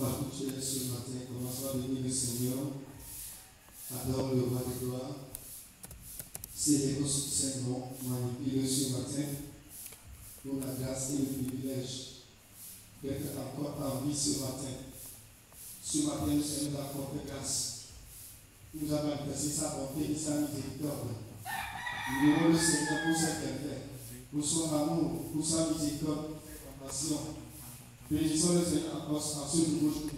Partout tu es ce matin, commence à bénir le Seigneur, adore le roi de gloire, célèbre son Saint-Nom, manipule ce matin pour la grâce et le privilège d'être encore en vie ce matin. Ce matin, le Seigneur nous a accordé grâce, nous a manifesté sa bonté et sa miséricorde. Nous louons le Seigneur pour ce qu'il fait, pour son amour, pour sa miséricorde, pour sa compassion. Bénissons le Seigneur encore en ce nouveau jour.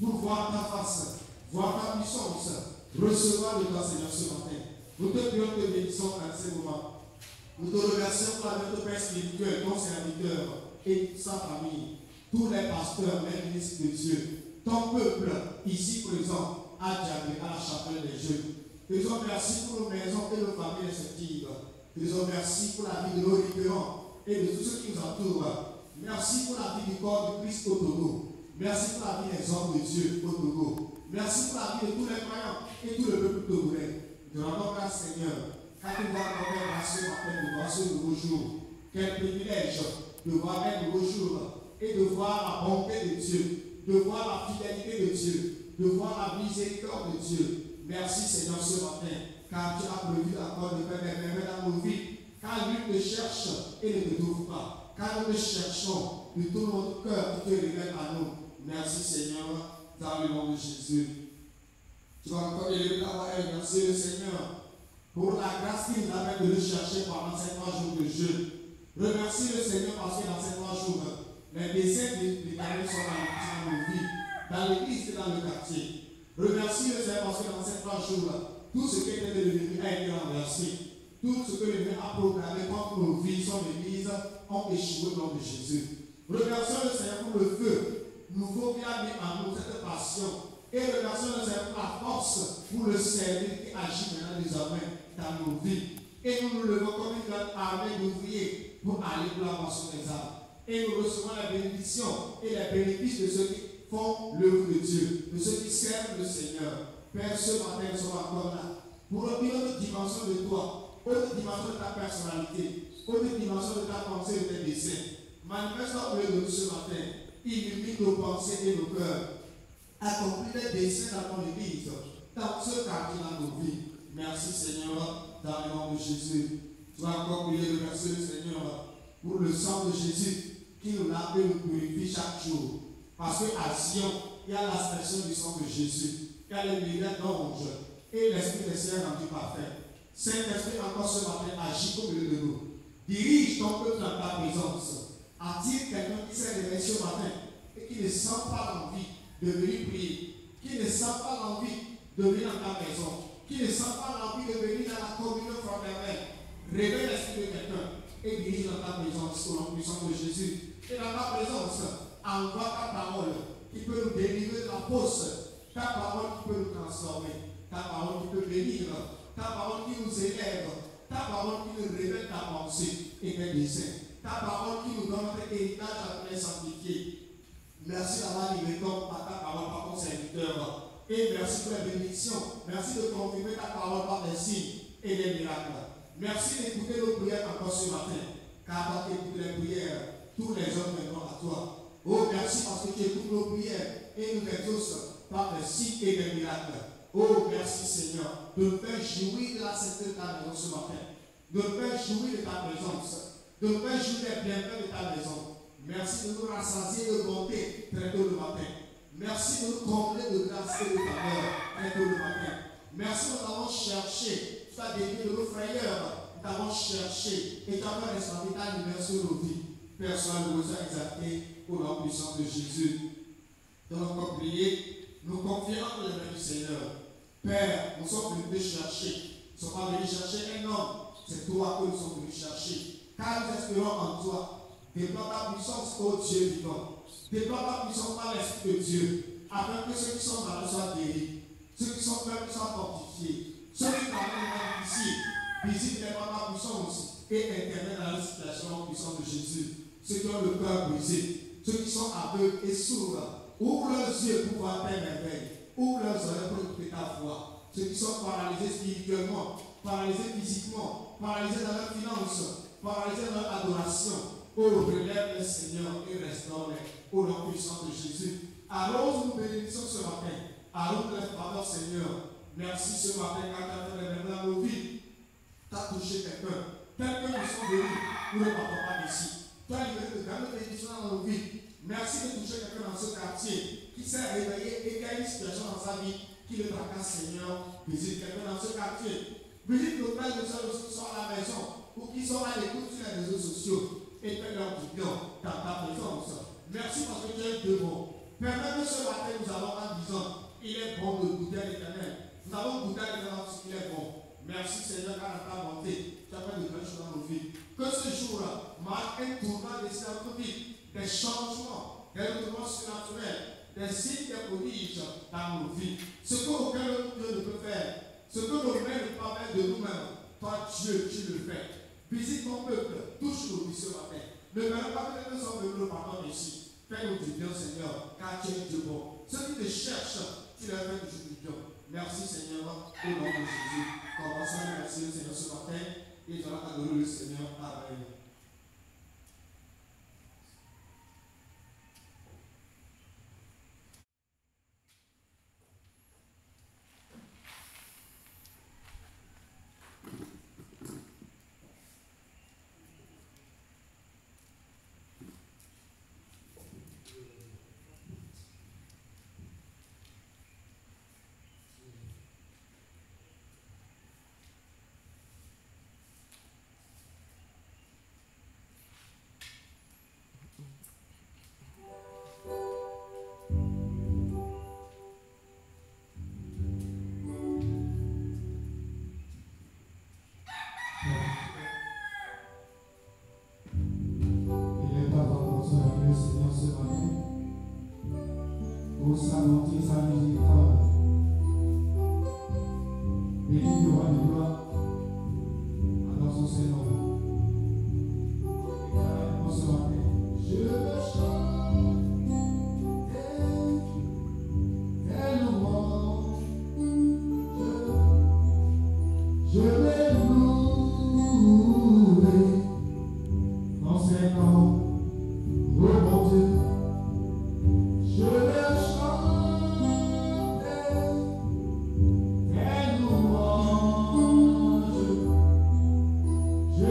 pour voir ta face, voir ta puissance, recevoir de toi, Seigneur, ce matin. Nous te prions, te bénissons à ce moment. Nous te remercions pour la notre Père spirituel, ton serviteur et sa famille, tous les pasteurs, les ministres de Dieu, ton peuple ici présent à Diabé, à la chapelle des jeunes. Te disons merci pour nos maisons et nos familles respectives. Te disons merci pour la vie de nos référents et de tous ceux qui nous entourent. Merci pour la vie du corps de Christ au Togo. Merci pour la vie des hommes de Dieu au Togo. Merci pour la vie de tous les croyants et tout le peuple togolais. Nous rendons grâce, Seigneur, car tu vois notre grâce ce matin de voir ce nouveau jour. Quel privilège de voir un nouveau jour et de voir la bonté de Dieu, de voir la fidélité de Dieu, de voir la miséricorde de Dieu. Merci, Seigneur, ce matin, car tu as prévu encore de faire des merveilles dans nos vies. Car lui te cherche et ne te trouve pas. Car nous te cherchons de tout notre cœur, tu te révèles à nous. Merci, Seigneur, dans le nom de Jésus. Tu vas encore élever ta voix et remercier le Seigneur pour la grâce qu'il nous amène de le chercher pendant ces 3 jours de jeûne. Remercie le Seigneur parce que dans ces 3 jours, les desseins de l'Éternel sont dans nos vies, dans l'église et dans le quartier. Remercie le Seigneur parce que dans ces 3 jours, tout ce qui était devenu a été renversé. Tout ce que l'ennemi a programmé contre nos vies, son église, ont échoué au nom de Jésus. Remercions le Seigneur pour le feu nouveau qui a mis en nous cette passion. Et remercions le Seigneur pour la force, pour le service qui agit maintenant désormais dans nos vies. Et nous nous levons comme une grande armée d'ouvriers pour aller pour la moisson des âmes. Et nous recevons la bénédiction et les bénéfices de ceux qui font l'œuvre de Dieu, de ceux qui servent le Seigneur. Père, ce matin, nous sommes encore là pour une autre dimension de toi, autre dimension de ta personnalité, autre dimension de ta pensée et de tes desseins. Manifeste au milieu de nous ce matin, illumine nos pensées et nos cœurs. Accomplis les desseins dans ton église, dans ce quartier dans nos vies. Merci Seigneur, dans le nom de Jésus. Tu vas encore prier de remercier le Seigneur pour le sang de Jésus qui nous lave et nous purifie chaque jour. Parce qu'à Sion, il y a l'aspersion du sang de Jésus, il y a les milliers d'anges et l'Esprit des Seigneurs rendu parfait. Saint-Esprit, encore ce matin, agit au milieu de nous. Dirige ton peuple dans ta présence. Attire quelqu'un qui s'est réveillé ce matin et qui ne sent pas l'envie de venir prier, qui ne sent pas l'envie de venir dans ta maison, qui ne sent pas l'envie de venir dans la communion fraternelle. Réveille l'esprit de quelqu'un et dirige dans ta présence au nom puissant de Jésus. Et dans ta présence, envoie ta parole qui peut nous délivrer de la fausse, ta parole qui peut nous transformer, ta parole qui peut bénir, ta parole qui nous élève, ta parole qui nous révèle ta pensée et tes desseins, ta parole qui nous donne notre héritage à tous les sanctifiés. Merci d'avoir livré par ta parole par ton serviteur. Et merci pour les bénédictions. Merci de confirmer ta parole par des signes et des miracles. Merci d'écouter nos prières encore ce matin. Car toi qui écoutes les prières, tous les hommes viendront à toi. Oh, merci parce que tu écoutes nos prières et nous exauces par des signes et des miracles. Oh, merci Seigneur de nous faire jouir de la sainteté de ta maison ce matin. De nous faire jouir de ta présence. De nous faire jouir des bienfaits de ta maison. Merci de nous rassasier de bonté très tôt le matin. Merci de nous combler de grâce et de faveur très tôt le matin. Merci de nous avons cherché. Tu as délivré de nos frayeurs. Nous t'avons cherché et tu as fait responsabilité à l'univers sur nos vies. Père, sois le besoin exalté au nom puissant de Jésus. Dans notre prière, nous confions entre les mains du Seigneur. Père, nous sommes venus te chercher. Nous ne sommes pas venus chercher un homme. C'est toi que nous sommes venus chercher. Car nous espérons en toi. Déploie ta puissance, ô Dieu vivant. Déploie ta puissance par l'Esprit de Dieu, afin que ceux qui sont malades soient guéris, ceux qui sont faibles soient fortifiés, ceux qui parlent difficiles visitent les ta puissance et interviennent dans la situation puissante de Jésus. Ceux qui ont le cœur brisé, ceux qui sont aveugles et sourds, ouvre leurs yeux pour voir tes merveilles, ouvre leurs oreilles pour écouter ta voix. Ceux qui sont paralysés spirituellement, paralysés physiquement, paralysés dans leurs finances, paralysés dans leur adoration. Oh, relève les Seigneur et restaure-les au nom puissant de Jésus. Arrose nous bénissons ce matin. Arrose les faveurs, Seigneur. Merci ce matin quand tu as fait les merveilles dans nos vies. Tu as touché quelqu'un. Tel que nous sommes venus, nous ne partons pas d'ici. Tu as libéré de grandes bénédictions dans nos vies. Merci de toucher quelqu'un dans ce quartier qui s'est réveillé et qui a une situation dans sa vie qui le tracasse, Seigneur. Visite quelqu'un dans ce quartier. Visite nos frères et sœurs qui sont à la maison ou qui sont à l'écoute sur les réseaux sociaux. Et fais leur du bien dans ta présence. Merci parce que tu es de bon. Permets-nous ce matin, nous allons en disant, il est bon de goûter à l'Éternel. Nous allons goûter à l'Éternel parce qu'il est bon. Merci Seigneur, car dans ta bonté, tu as fait de grandes choses dans nos vies. Que ce jour-là marque un tournant de notre vie, des changements, des retournements surnaturels, des signes, des prodiges dans nos vies. Ce qu'aucun Dieu ne peut faire, ce que nos mains ne peuvent pas faire de nous-mêmes, toi Dieu, tu le fais. Visite ton peuple, touche nos vies ce matin. Ne permets pas que nous sommes venus le pardon ici. Fais-nous du bien, Seigneur, car tu es Dieu bon. Ceux qui te cherchent, tu leur fais toujours du bien. Merci, Seigneur, au nom de Jésus. Commençons à remercier le Seigneur ce matin et nous allons adorer le Seigneur. Amen. Pour s'annoncer sa miséricorde. Bénis le roi de gloire. Alors son Seigneur. Pour ce matin, je me chante tes louanges. Je vais louer dans ses noms. Oh mon Dieu. Je vais chanter tes louanges. Je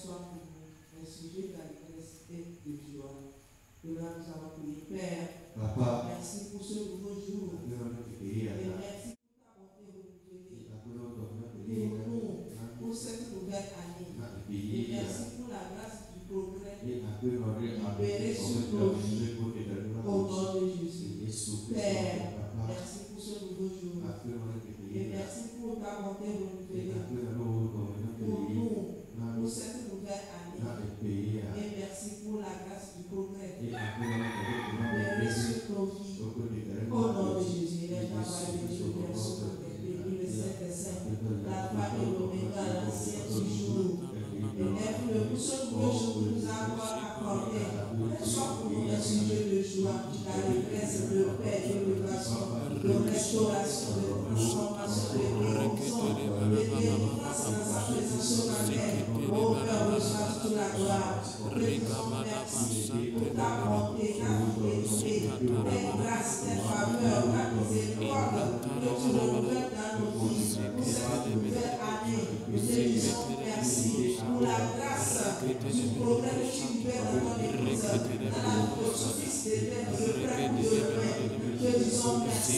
soit pour nous un sujet d'allégresse et de joie. De là, nous allons prier. Père, merci pour ce nouveau jour. Et merci pour ta bonté renouvelée. Pour cette nouvelle année. Et merci pour la grâce du progrès libéré sur nos vies. Au nom de Jésus. Père, merci pour ce nouveau jour. Et merci pour ta bonté renouvelée. Pour nous, pour cette nouvelle année. Et merci pour la grâce du progrès libéré sur nos vies. Au nom de Jésus, les gens vont bénir le Père sur nos têtes, bénir le Saint-Saint, l'Alpha et l'Oméga, l'ancien toujours. Et lève-le pour ce nouveau jour que nous avons accordé. Soit pour nous un sujet de joie, d'allégresse, de paix, d'élévation, de restauration, de transformation, de guérison, de délivrance dans sa présence solennelle. Ô Père, reçois toute la gloire. Te disons merci pour ta bonté, ta fidélité, tes grâces, tes faveurs, ta miséricorde, que tu renouvelles dans nos vies. Pour cette nouvelle année, nous te disons merci pour la grâce du progrès que tu libères dans ton Église, dans la philosophie de frères de Dieu. Te disons merci.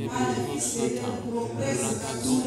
Alléluia, c'est le progrès, c'est la joie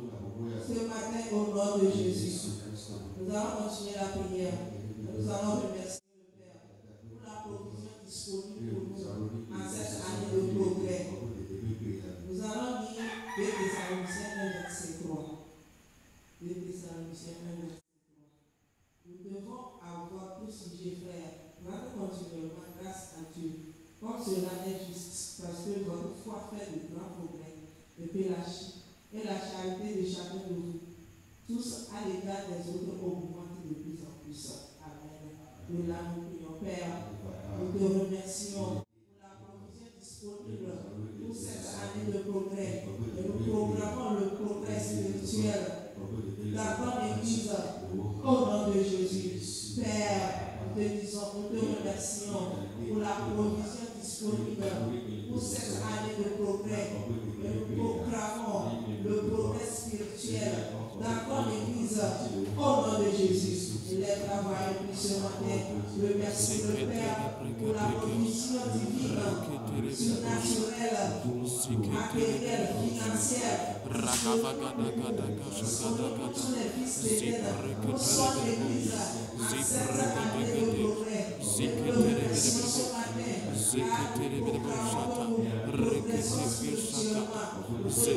ce matin au nom de Jésus. Nous allons continuer la prière. Nous allons remercier le Père pour la provision disponible pour nous en cette année de progrès. Nous allons lire 2 Thessaloniciens 1, verset 3. 2 Thessaloniciens 1, verset 3. Nous devons avoir tout sujet, frère. Rendez continuellement grâce à Dieu. Comme cela est juste, parce que votre foi fait de grands progrès et la charité de chacun de vous, tous à l'égard des autres augmentent de plus en plus. Amen. De là, nous prions, Père. Nous te remercions pour la provision disponible pour cette année de progrès. Et nous programmons le progrès spirituel dans ton Église. Au nom de Jésus. Père, nous te disons, nous te remercions pour la provision disponible pour cette année de progrès. Et nous proclamons le progrès spirituel dans ton Église. Au nom de Jésus. Élève la voix et puis ce matin, remercie le Père pour la provision divine, surnaturelle, matérielle, financière. Tous les fils d'éternel, sont l'Église en cette année de progrès. Et nous remercions ce matin. Nous proclamons le progrès spirituellement. Nous connaissons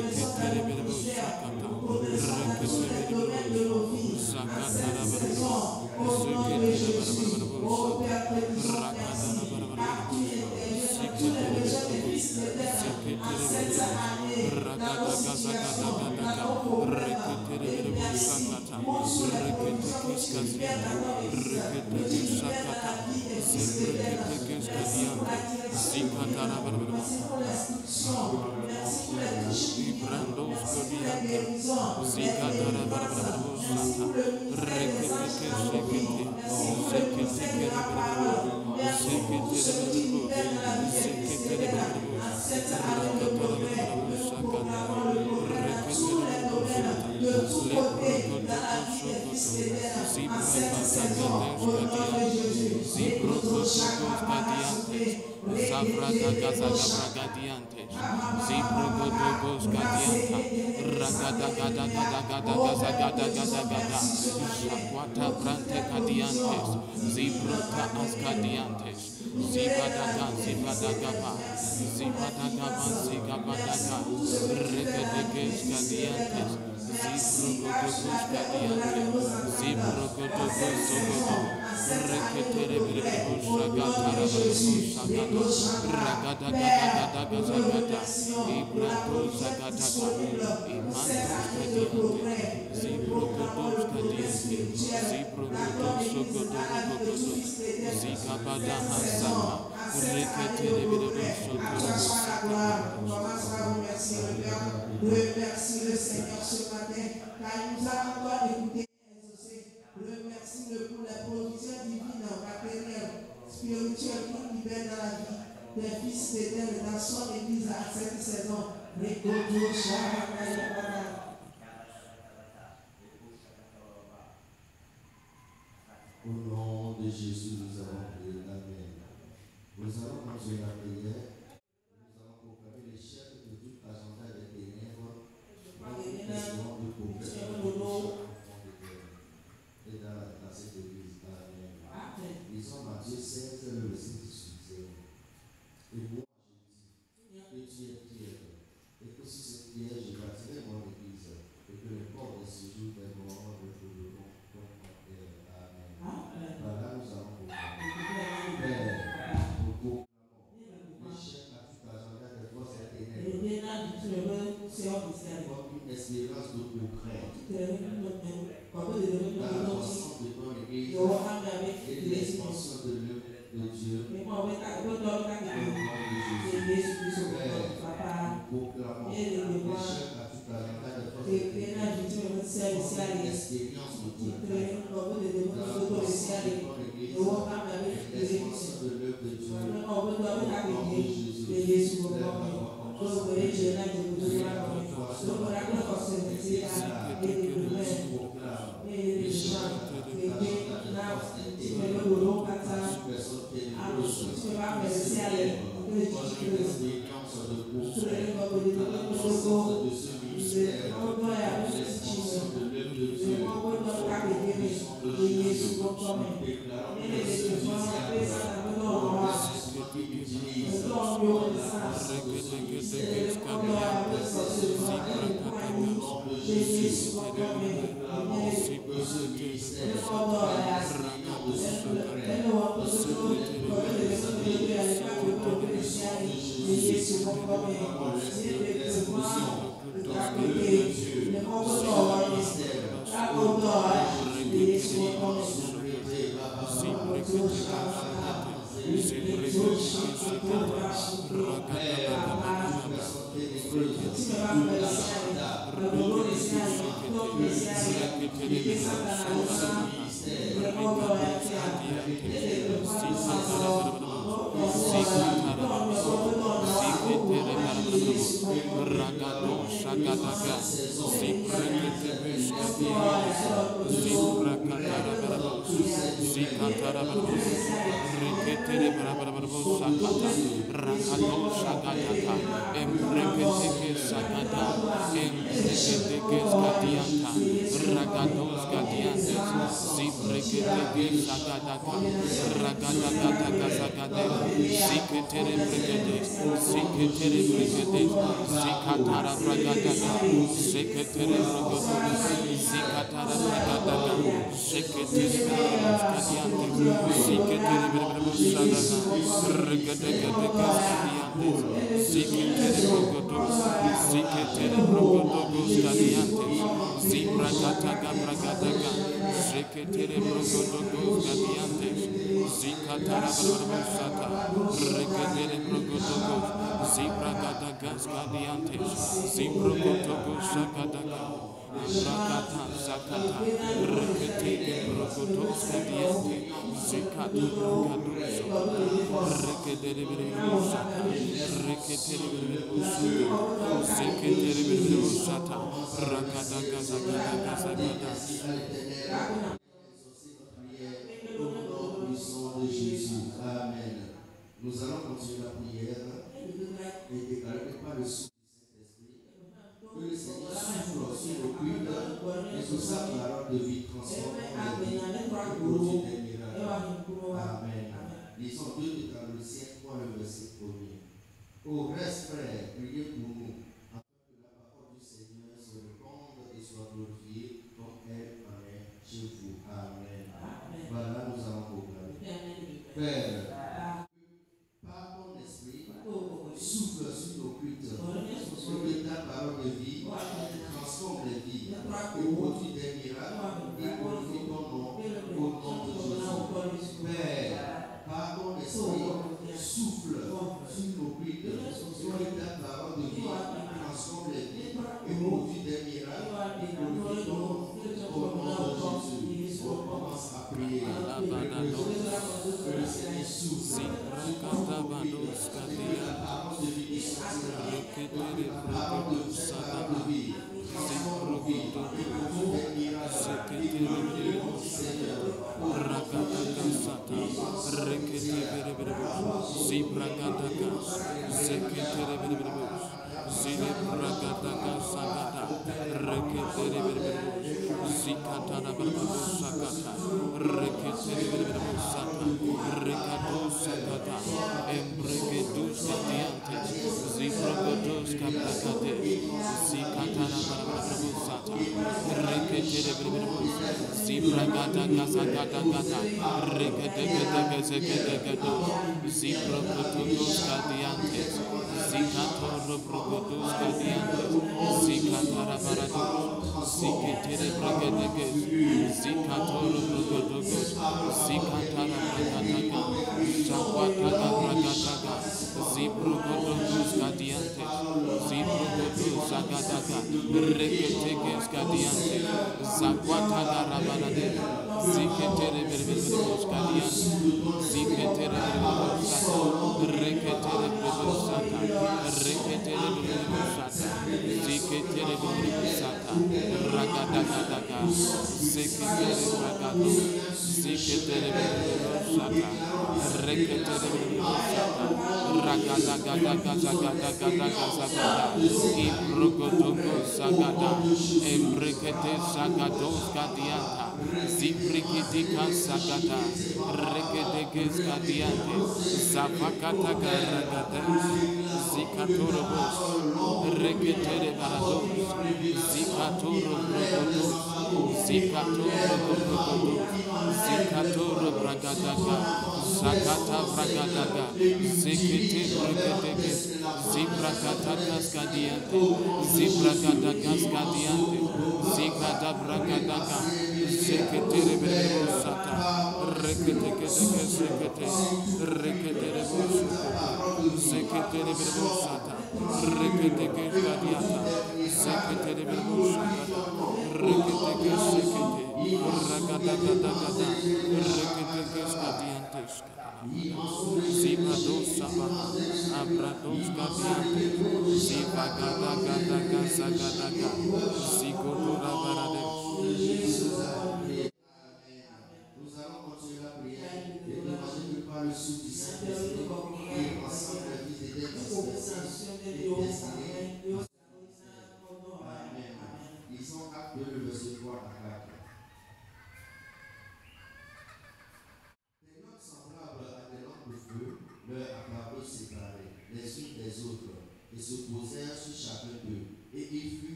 les ministères. Nous connaissons tous les domaines de nos vies. En cette saison, au nom de Jésus, au Père que nous sommes merci. À qui intervient dans tous les besoins des fils d'éternel. En cette année, dans nos situations, dans nos problèmes. Et merci pour tous les provisions que tu libères dans ton Église, que tu libères dans la vie des fils d'éternel. Merci pour la direction divine. Merci pour l'instruction. Merci pour les touches. Merci pour les guérisons. Les délivrances. Merci pour le ministère des anges. Merci pour le ministère de la parole. Merci pour tout ce que tu libères dans la vie des fils d'éternel. En cette année de progrès, nous proclamons le progrès dans tous les domaines, de tous côtés, dans la vie des fils d'éternel. à cette saison, au nom de Jésus. Remercie le Seigneur ce matin, car il nous a encore écouté et exaucé. Remercie-le pour les provisions divines, matérielles, spirituelles qui libèrent dans la vie des fils d'éternel dans son église à cette saison. Au nom de Jésus, nous avons prié. Amen. Nous allons continuer la prière. Nous allons proclamer l'échec de tout agenda des ténèbres. Essayons de proclamer et dans cette église. Amen. Lisons Matthieu 16, le verset 18. Et moi, je dis que tu es pierre, et que sur cette pierre, je bâtirai mon église, et que les portes de ce jour des morts ne trouveront comme mon terre. Amen. Voilà, nous allons proclamer. Père, nous proclamons l'échec à tout agenda des forces des ténèbres, comme une espérance de progrès dans l'avancement de ton église et l'expansion de l'œuvre de Dieu. Au nom de Jésus. Père, nous proclamons l'échec à tout agenda des forces des ténèbres, comme une expérience de progrès dans l'avancement de ton église et l'expansion de l'œuvre de Dieu. Au nom de Jésus. Nous allons continuer la prière et déclarer que par le souffle du Saint-Esprit, que le Seigneur souffle sur nos culs et que sa parole de vie transforme nos vies et produit des miracles. Amen. Lisons 2 Thessaloniciens 3, le verset 1er. Au reste, frère, priez pour nous, afin que la parole du Seigneur se répande et soit glorifiée comme elle en est chez vous. Amen. Voilà, nous allons proclamer. Père, par ton esprit, souffle sur nos cultes, que ta parole de vie transforme les vies et produit des miracles et glorifie ton nom au nom de Jésus. Père, par ton esprit, souffle sur nos cultes, que ta parole de vie transforme les vies et produit des miracles et glorifie ton nom au nom de Jésus. On commence à prier. Que le Seigneur souffle sur nos cultes, que la parole de vie sortira, que la parole de vie transforme nos vies et produit des miracles et glorifie ton Seigneur.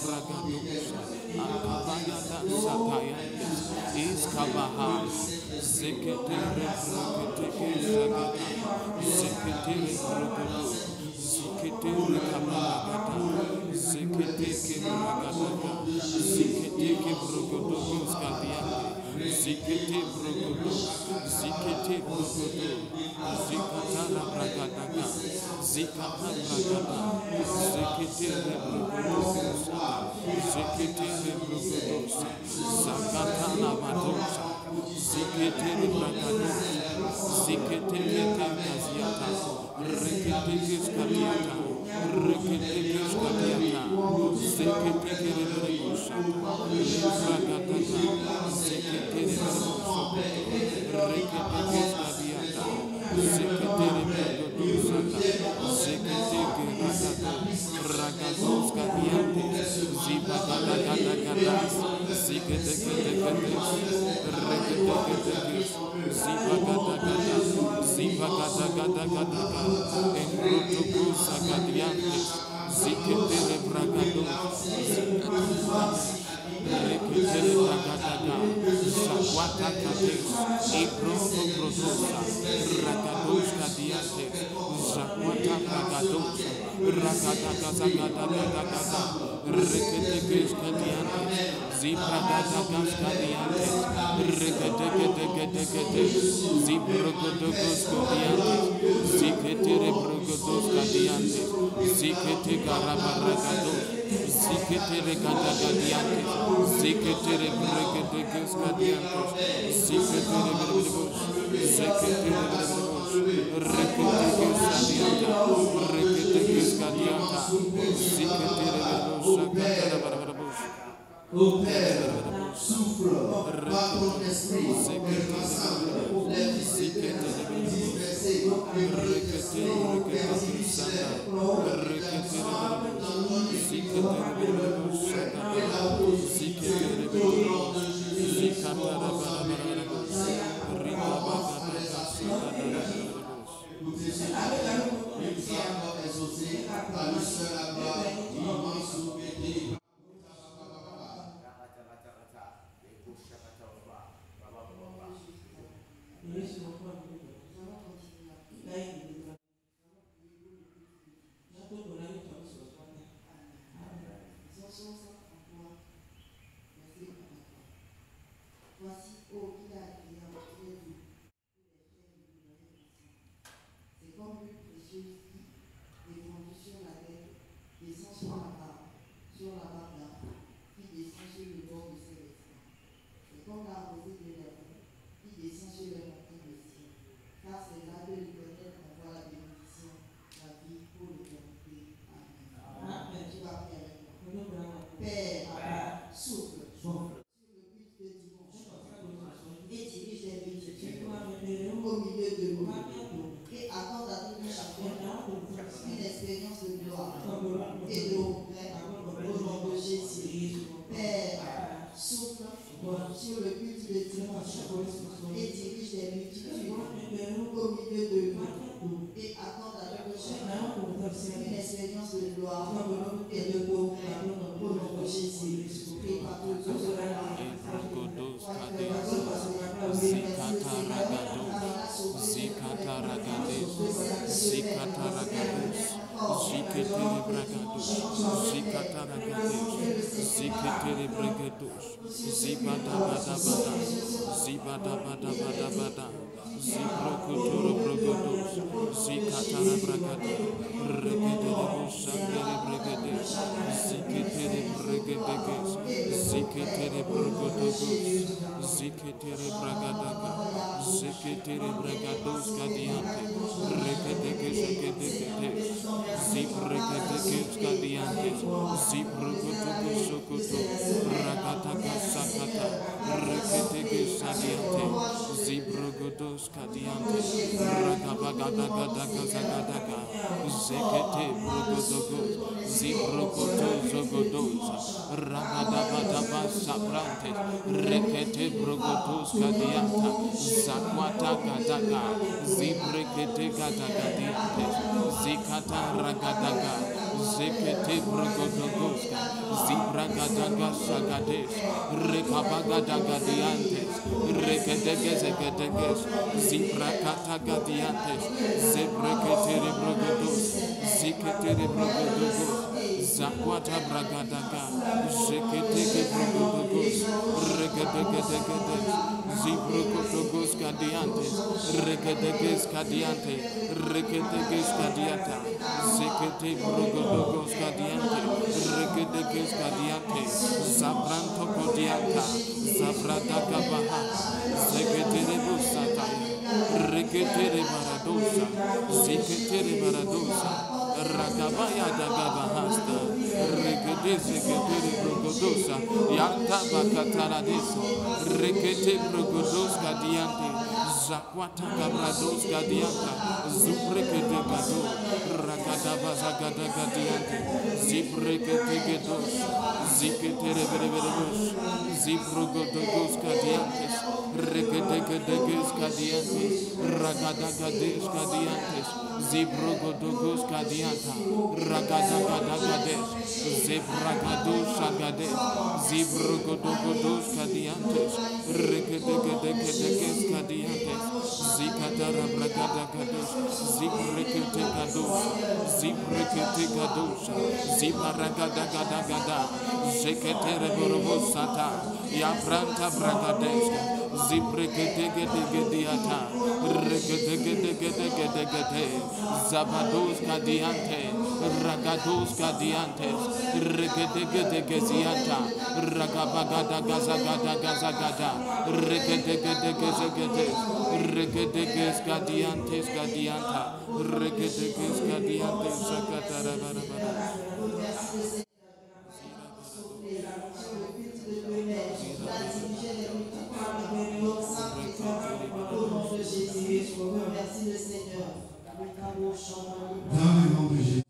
bragadosa, akabayada satayande, iskabaha, seketere broketeke sagata, seketere brogodo, seketere kamaragata, seketeke bragadaka, seketeke brogodo skadiande, sekete brogodo, sekete brogodo, zikatara bragadaka, zikata bragada, seketere brogodo, seketere brogodo, zakata lavadosa, seketere bragado, seketere kaziata, reketeke skadiata, reketeke skadiata, seketeke brogodo, bragadaka, seketere brogodo, reketeke skadiata, seketere brogodo sata, seketeke ragado skadiante, zibagada gada gada, seketeke reketeke zibagada gada, zibagada gada gada gada, engrotoko sagadiante, seketere bragado, reketere bragadaga, shakwata kades, ibrono brodosa, ragados kadiante, shakwata bragadosa, ragadaga zagadagada, reketeges kadiante, zibradadagas kadiante, reketegedegedegede, zibrogodogos kadiante, ziketere brogodos kadiante, ziketegarabaragados, ziketere gadagadiante, ziketere bregedeges kadiantos, ziketere bregedegus, ziketere bregedegus, reketeges kadianta, reketeges kadianta, ziketere bregedegus, zakatara barabarabus. Au Père, souffle par ton esprit, Zibrogodos Kadiante, Ragabagadagadagazagadaga, Zekete Brogodogos, Zibrogotozogodos, Ragadabadaba Sabrante, Rekete Brogodos Kadianta, Zakwata Gadaga, Zibrekete Gadagadiante, Zikata Ragadaga, Zekete Brogodogoska, Zibragadaga Sagades, Rekabagadagadiantes, Rekedegezegedeges, Zibrakatagadiantes, Zebrekete Brogodos, Zikete Brogodos, Zakwata Bragadaga, Zekete Brogodos, Rekedegedeges, Zibrokotogos Gadiantes, Rekedeges Gadiante, Rekedeges Gadiata, Zekete Brogodogos Gadiante, Rekedeges Gadiante, Zabranto Godianta, Zabradaga Baha, Zekete Busata, Rekete Baradosa, Zekete Baradosa, Ragabaya Dagabahasta, Rekete Zekete Brogodosa, Yanta Bakataradesa, Rekete Brogodos Gadiante, Zakwata Gabrados Gadianta, Zubrekete Gado, Ragadaba Zagada Gadiante, Zibrekete Gedos, Zikete Reberebos, Zibrogodogos Gadiantes, Rekedegedeges Gadiantes, Ragadagades Gadiantes, Zibrogodogos Gadianta, Ragadagades, Zebragados Sagades, Zibrogodogodos Gadiantes, Rekedegedeges Gadiantes, Zikatara Bragadagados, Zibrekete Gados, Zibrekete Gados, Zibaragadagada, Zekete Reborobosata, Yabranta Bragadeska, Zibrekete-gediata, Regedegedegedegedegede, Zabados Gadiante, Ragados Gadiantes, Regedegedegezianta, Ragabagadagazagada, Regedegedegezegedes, Regedeges Gadiantes Gadianta, Regedeges Gadiantes Zakatarabarabara. Dans le nom de Jésus,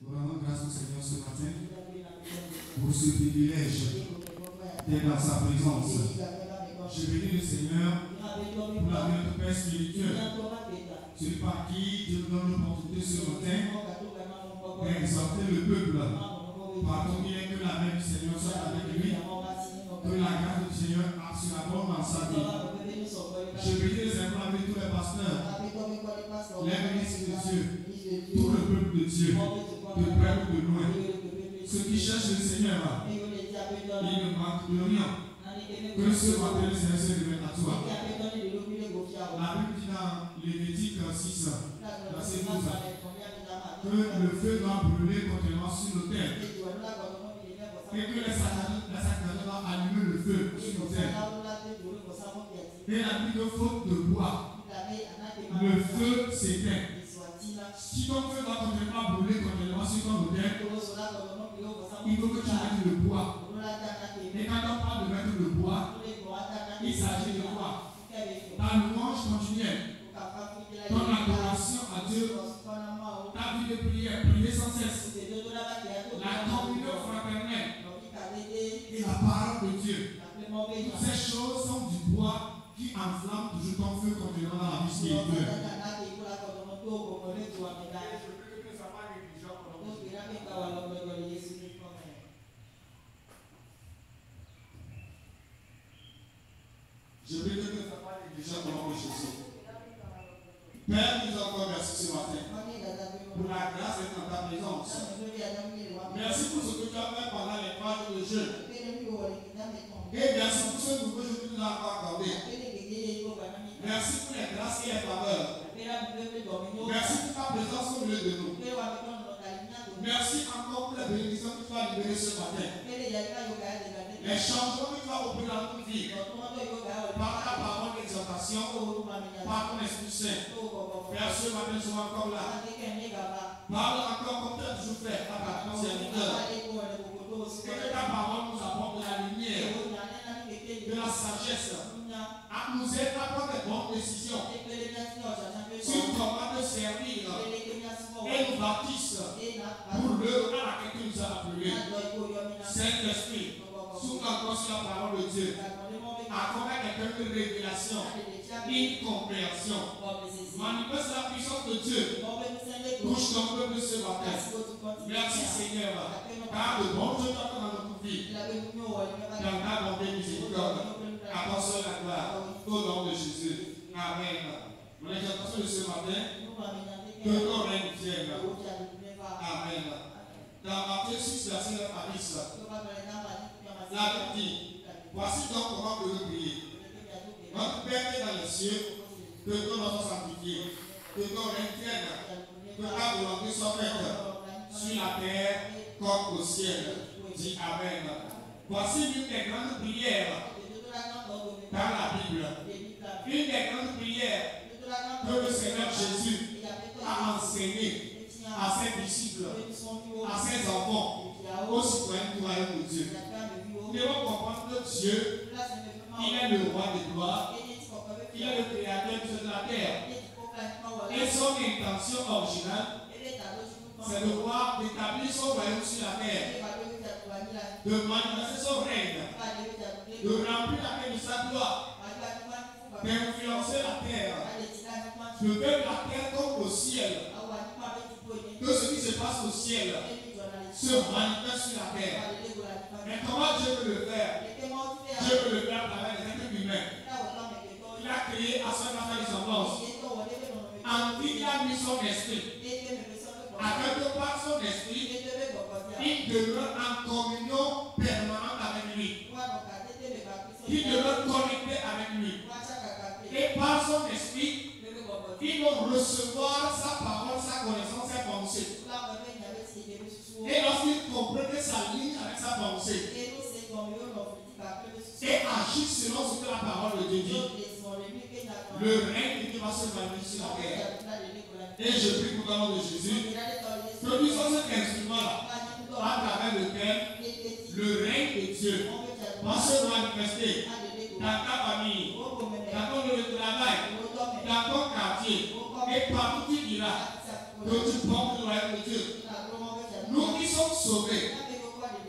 nous rendons grâce au Seigneur ce matin pour ce privilège d'être dans sa présence. Je bénis le Seigneur pour la vie de notre Père spirituel, celui par qui Dieu nous donne l'opportunité ce matin d'exhorter le peuple. Partout il est que la main du Seigneur soit avec lui, que la grâce du Seigneur absorbe dans sa vie. Je bénis simplement avec tous les pasteurs, les ministres de Dieu, tout le peuple de Dieu, de près ou de loin. Ceux qui cherchent le Seigneur, ils ne manquent de rien. Que ce matin le Seigneur se révèle à toi. La Bible dit dans Lévitique 6, verset 12, que le feu doit brûler continuellement sur l'autel. Et que les sacerdotes doivent allumer le feu sur l'autel. Et la Bible de faute de bois, le feu s'éteint. Si ton feu doit continuellement brûler continuellement sur ton autel, il faut que tu mettes le bois. Et quand on parle de mettre le bois, il s'agit de quoi? Ta louange continuelle, ton adoration à Dieu, ta vie de prière, prier sans cesse, la communion fraternelle et la parole de Dieu. Ces choses sont du bois qui enflamme toujours ton feu continuellement dans la vie spirituelle. Je prie que ne sois pas négligent au nom de Jésus. Père, nous encore merci ce matin pour la grâce d'être dans ta présence. Merci pour ce que tu as fait pendant les 3 jours de jeûne. Et merci pour ce nouveau jour que tu nous as accordé. Merci pour les grâces et les faveurs. Merci pour ta présence au milieu de nous. Merci encore pour les bénédictions que tu as libérées ce matin. Les changements que tu as opérés dans notre vie. Par ta parole d'exhortation, par ton Esprit Saint. Père, ce matin, nous sommes encore là. Parle encore comme tu as toujours fait à ta serviteur. Que ta parole nous apporte de la lumière, de la sagesse, à nous aide à prendre des bonnes décisions sur comment te servir et nous bâtisse pour l'œuvre à laquelle tu nous as appelés. Saint-Esprit, souffle encore sur la parole de Dieu. Accorde à quelqu'un de révélation, une compréhension. Manifeste la puissance de Dieu. Touche ton peuple ce matin. Merci Seigneur, car de bons choses t'attendent dans notre vie. Dans ta bonté miséricorde, apporte la gloire au nom de Jésus. Amen. Mon exhortation de ce matin, que ton règne vienne. Amen. Dans Matthieu 6, verset 9 à 10, la Bible dit, voici donc comment vous prier. Notre Père qui est dans les cieux, que ton nom soit sanctifié, que ton règne vienne, que ta volonté soit faite sur la terre comme au ciel. Dis Amen. Voici une des grandes prières dans la Bible. Une des grandes prières que le Seigneur Jésus a enseigné à ses disciples, à ses enfants, aux citoyens du royaume de Dieu. Nous devons comprendre que Dieu, il est le roi de gloire, il est le créateur de la terre. Et son intention originale, c'est de voir d'établir son royaume sur la terre, de manifester son règne, de remplir la terre de sa gloire, d'influencer la terre, de faire la terre comme au ciel, que ce qui se passe au ciel se manifeste sur la terre. Mais comment Dieu peut le faire? Dieu peut le faire à travers les êtres humains. Il a créé à son image et ressemblance. En qui il a mis son esprit. À quelque part son esprit, il demeure en communion permanente avec lui. Il demeure connecté avec lui. Et par son esprit, ils vont recevoir sa parole, sa connaissance, ses pensées. Et lorsqu'ils comprennent sa ligne avec sa pensée, et agissent selon ce que la parole de Dieu dit, le règne de Dieu va se manifester sur la terre. Et je prie pour le nom de Jésus que nous sommes cet instrument-là à travers lequel le règne de Dieu va se manifester dans ta famille, dans ton lieu de travail, dans ton quartier et partout où tu iras, que tu portes le royaume de Dieu. Nous qui sommes sauvés,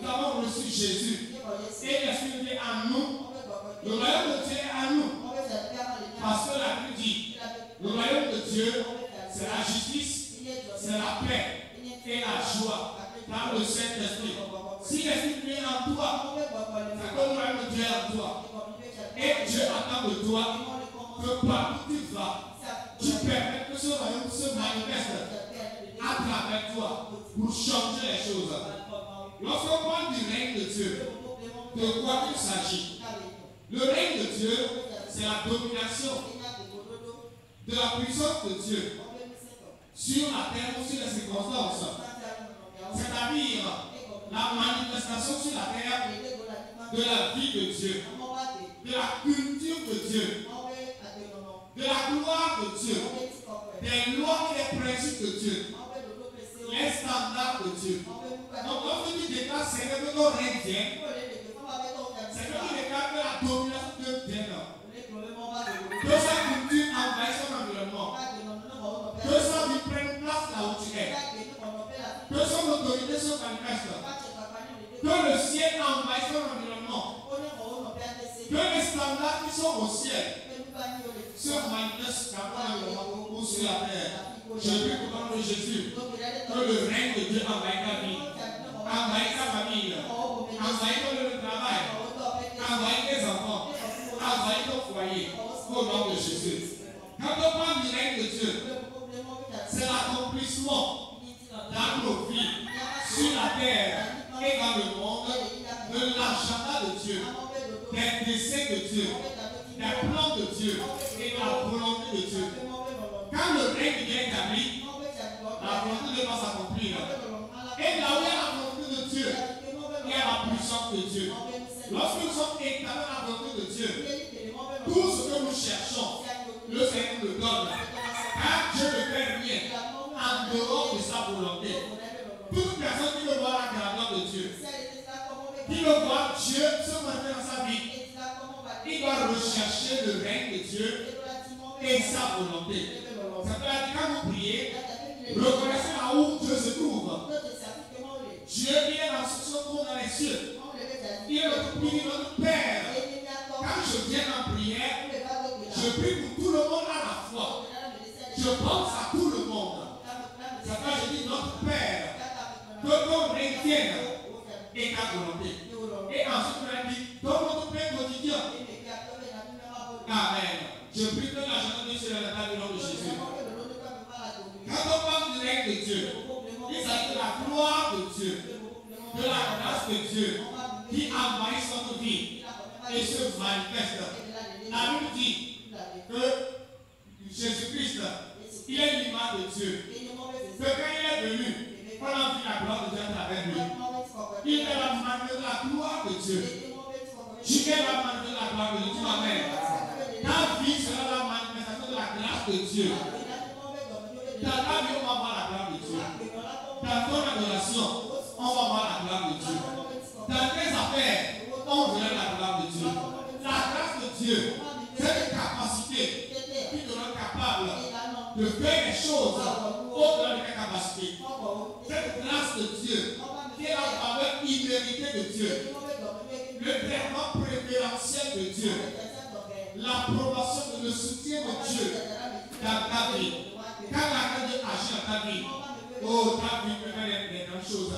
nous avons reçu Jésus et l'Esprit de Dieu en nous. Le royaume de Dieu est en nous. Parce que la Bible dit, le royaume de Dieu, c'est la justice, c'est la paix et la joie dans le Saint-Esprit. Si l'Esprit de Dieu est en toi, c'est que le royaume de Dieu est en toi. Et Dieu attend de toi que partout où tu vas, tu permets que ce royaume se manifeste à travers toi pour changer les choses. Lorsqu'on parle du règne de Dieu, de quoi il s'agit? Le règne de Dieu, c'est la domination de la puissance de Dieu sur la terre ou sur les circonstances. C'est-à-dire la manifestation sur la terre de la vie de Dieu, de la culture de Dieu, de la gloire de Dieu, des lois et des principes de Dieu, les standards de Dieu. Donc lorsque tu déclares Seigneur que ton règne vient, c'est que tu déclares que la domination de Dieu vient. Que sa culture envahisse son environnement. Que sa vie prenne place là où tu es. Que son autorité se manifeste. Que le ciel envahisse son environnement. Que les standards qui sont au ciel se manifestent dans ton environnement ou sur la terre. Je prie pour le nom de Jésus que le règne de Dieu envahisse ta vie, envahisse ta famille, envahisse ton lieu de travail, envahisse tes enfants, envahisse ton foyer, au nom de Jésus. Quand on parle du règne de Dieu, c'est l'accomplissement dans nos vies, sur la terre et dans le monde, de l'agenda de Dieu, des desseins de Dieu, des plans de Dieu et de la volonté de Dieu. Quand le règne est établi, la volonté de Dieu va s'accomplir. Et là où il y a la volonté de Dieu, il y a la puissance de Dieu. Lorsque nous sommes établis dans la volonté de Dieu, tout ce que nous cherchons, le Seigneur nous le donne. Car Dieu ne fait rien en dehors de sa volonté. Toute personne qui veut voir la grandeur de Dieu, qui veut voir Dieu se manifester dans sa vie, il doit rechercher le règne de Ça veut dire quand vous priez, reconnaissez là où Dieu se trouve. Dieu vient dans ce monde dans les cieux. Il est notre Père, notre Père. Quand je viens en prière, je prie pour tout le monde à la fois. Je pense à tout le monde. Ça veut dire je dis notre Père. Que ton règne vienne et ta volonté. Et ensuite, on a dit, donne notre pain quotidien. Amen. Je prie que la journée sur la table du nom de Jésus. Quand on parle du règne de Dieu, il s'agit de la gloire de Dieu, de la grâce de Dieu qui envahit notre vie et se manifeste. La Bible dit que Jésus-Christ, il est l'image de Dieu. Que quand il est venu, on a vu la gloire de Dieu à travers lui. Il est la manifestation de la gloire de Dieu. Tu es la manifestation de la gloire de Dieu. Amen. Ta vie sera la manifestation de la grâce de Dieu. Dans ta vie, on va voir la gloire de Dieu. Dans ton adoration, on va voir la gloire de Dieu. Dans tes affaires, on verra la gloire de Dieu. La grâce de Dieu, c'est une capacité qui te rend capable de faire des choses au-delà de tes capacités. Cette grâce de Dieu, qui est la faveur imméritée de Dieu, le traitement préférentiel de Dieu, l'approbation de le soutien de Dieu dans ta vie. Quand la grâce de Dieu agit dans ta vie, oh, ta vie peut faire des grandes choses.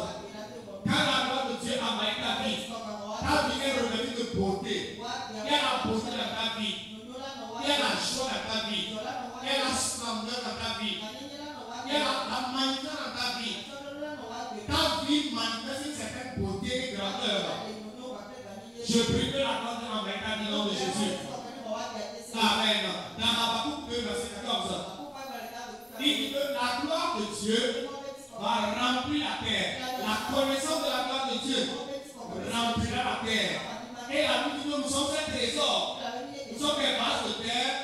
Quand la gloire de Dieu envahit ta vie est revêtue de beauté. Il y a la beauté dans ta vie. Il y a la joie dans ta vie. Il y a la splendeur dans ta vie. Il y a la magnifique dans ta vie. Ta vie manifeste une certaine beauté et grandeur. Je prie que la gloire de Dieu envahit ta vie au nom de Jésus. Amen. Dans Habakkuk 2, verset 14, il dit que la gloire de Dieu va remplir la terre. La connaissance de la gloire de Dieu remplira la terre. Et la Bible dit que nous sommes un trésor. Nous sommes des vases de terre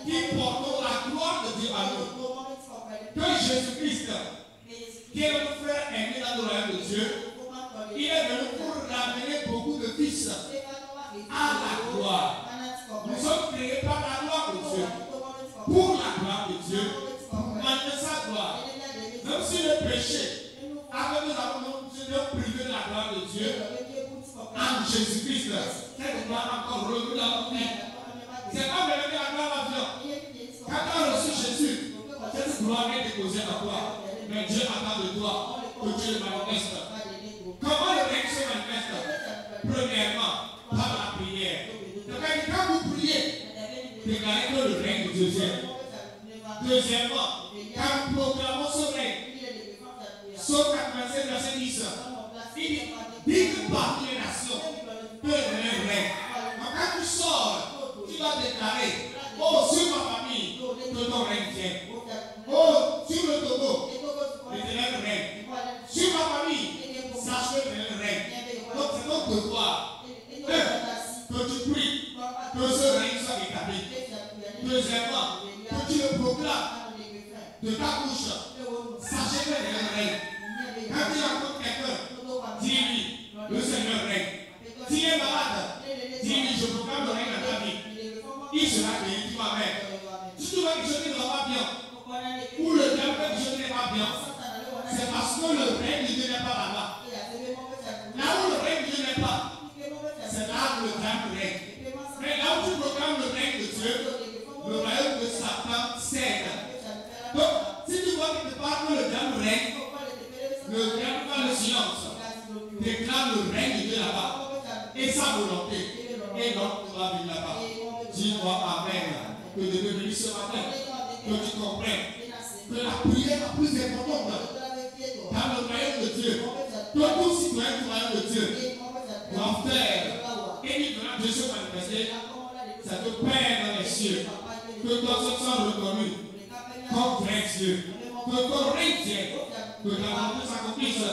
qui portent la gloire de Dieu à nous. Que Jésus-Christ, qui est notre frère aimé dans le royaume de Dieu, il est venu pour ramener beaucoup de fils à la gloire. Nous sommes créés par la gloire de Dieu, pour la gloire de Dieu, pour manifester sa gloire. Même si le péché, avant nous avons nous privé de la gloire de Dieu, en Jésus-Christ, cette gloire encore revenue dans notre vie. C'est pas même que la gloire va venir. Quand tu as reçu Jésus, cette gloire est déposée à toi. Mais Dieu attend de toi que Dieu le manifeste. Comment le règne se manifeste? Premièrement, par la prière. Quand vous priez, déclarez que le règne de Dieu vient. Deuxièmement, quand nous proclamons ce règne, Psaume 87, verset 10, il dit que parmi les nations, que le règne. Quand tu sors, tu dois déclarer, oh, sur ma famille, que ton règne vient. Oh, sur le Togo, l'Éternel règne. Sur ma famille, sache que l'Éternel règne. Donc c'est notre devoir que tu pries, que ce règne soit établi. Deuxièmement, que tu le proclames de ta bouche. Sachez que l'Éternel règne. Quand tu rencontres quelqu'un, dis-lui, le Seigneur règne. S'il est malade, dis-lui, je proclame le règne dans ta vie. Il sera guéri, tu vas mettre. Si tu vois quelque chose qui ne va pas bien, ou le diable fait quelque chose qui n'est pas bien, c'est parce que le règne de Dieu n'est pas là-bas. Là où le règne de Dieu n'est pas, c'est là où le diable règne. Mais là où tu proclames le règne de Dieu, le royaume de Satan cède. Donc, si tu vois quelque part que le diable règne, le diable fait le silence, déclare le règne de Dieu là-bas et sa volonté. Et donc, tu vas vivre là-bas. Dis-moi Amen. Que Dieu te bénisse ce matin. Que tu comprennes que la prière la plus importante dans le royaume de Dieu, que tout citoyen du royaume de Dieu doit faire et il devra Dieu se manifester, c'est de Père dans les cieux, que ton nom soit reconnu comme vrai Dieu, que ton règne vienne, que ta volonté s'accomplisse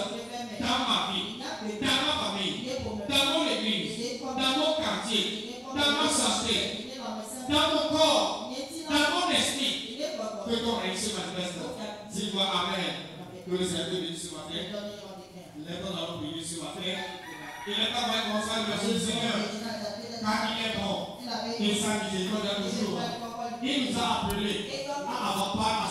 dans ma vie, dans ma famille, dans mon église, dans mon quartier, dans ma santé, dans mon corps, dans mon esprit, que ton règne se manifeste. Dis-moi Amen. Que le Seigneur te bénisse ce matin. Lève-toi dans le pays ce matin. Il est pas vrai qu'on soit le Seigneur, car il est bon. Et sa miséricorde est toujours. Il nous a appelés à avoir part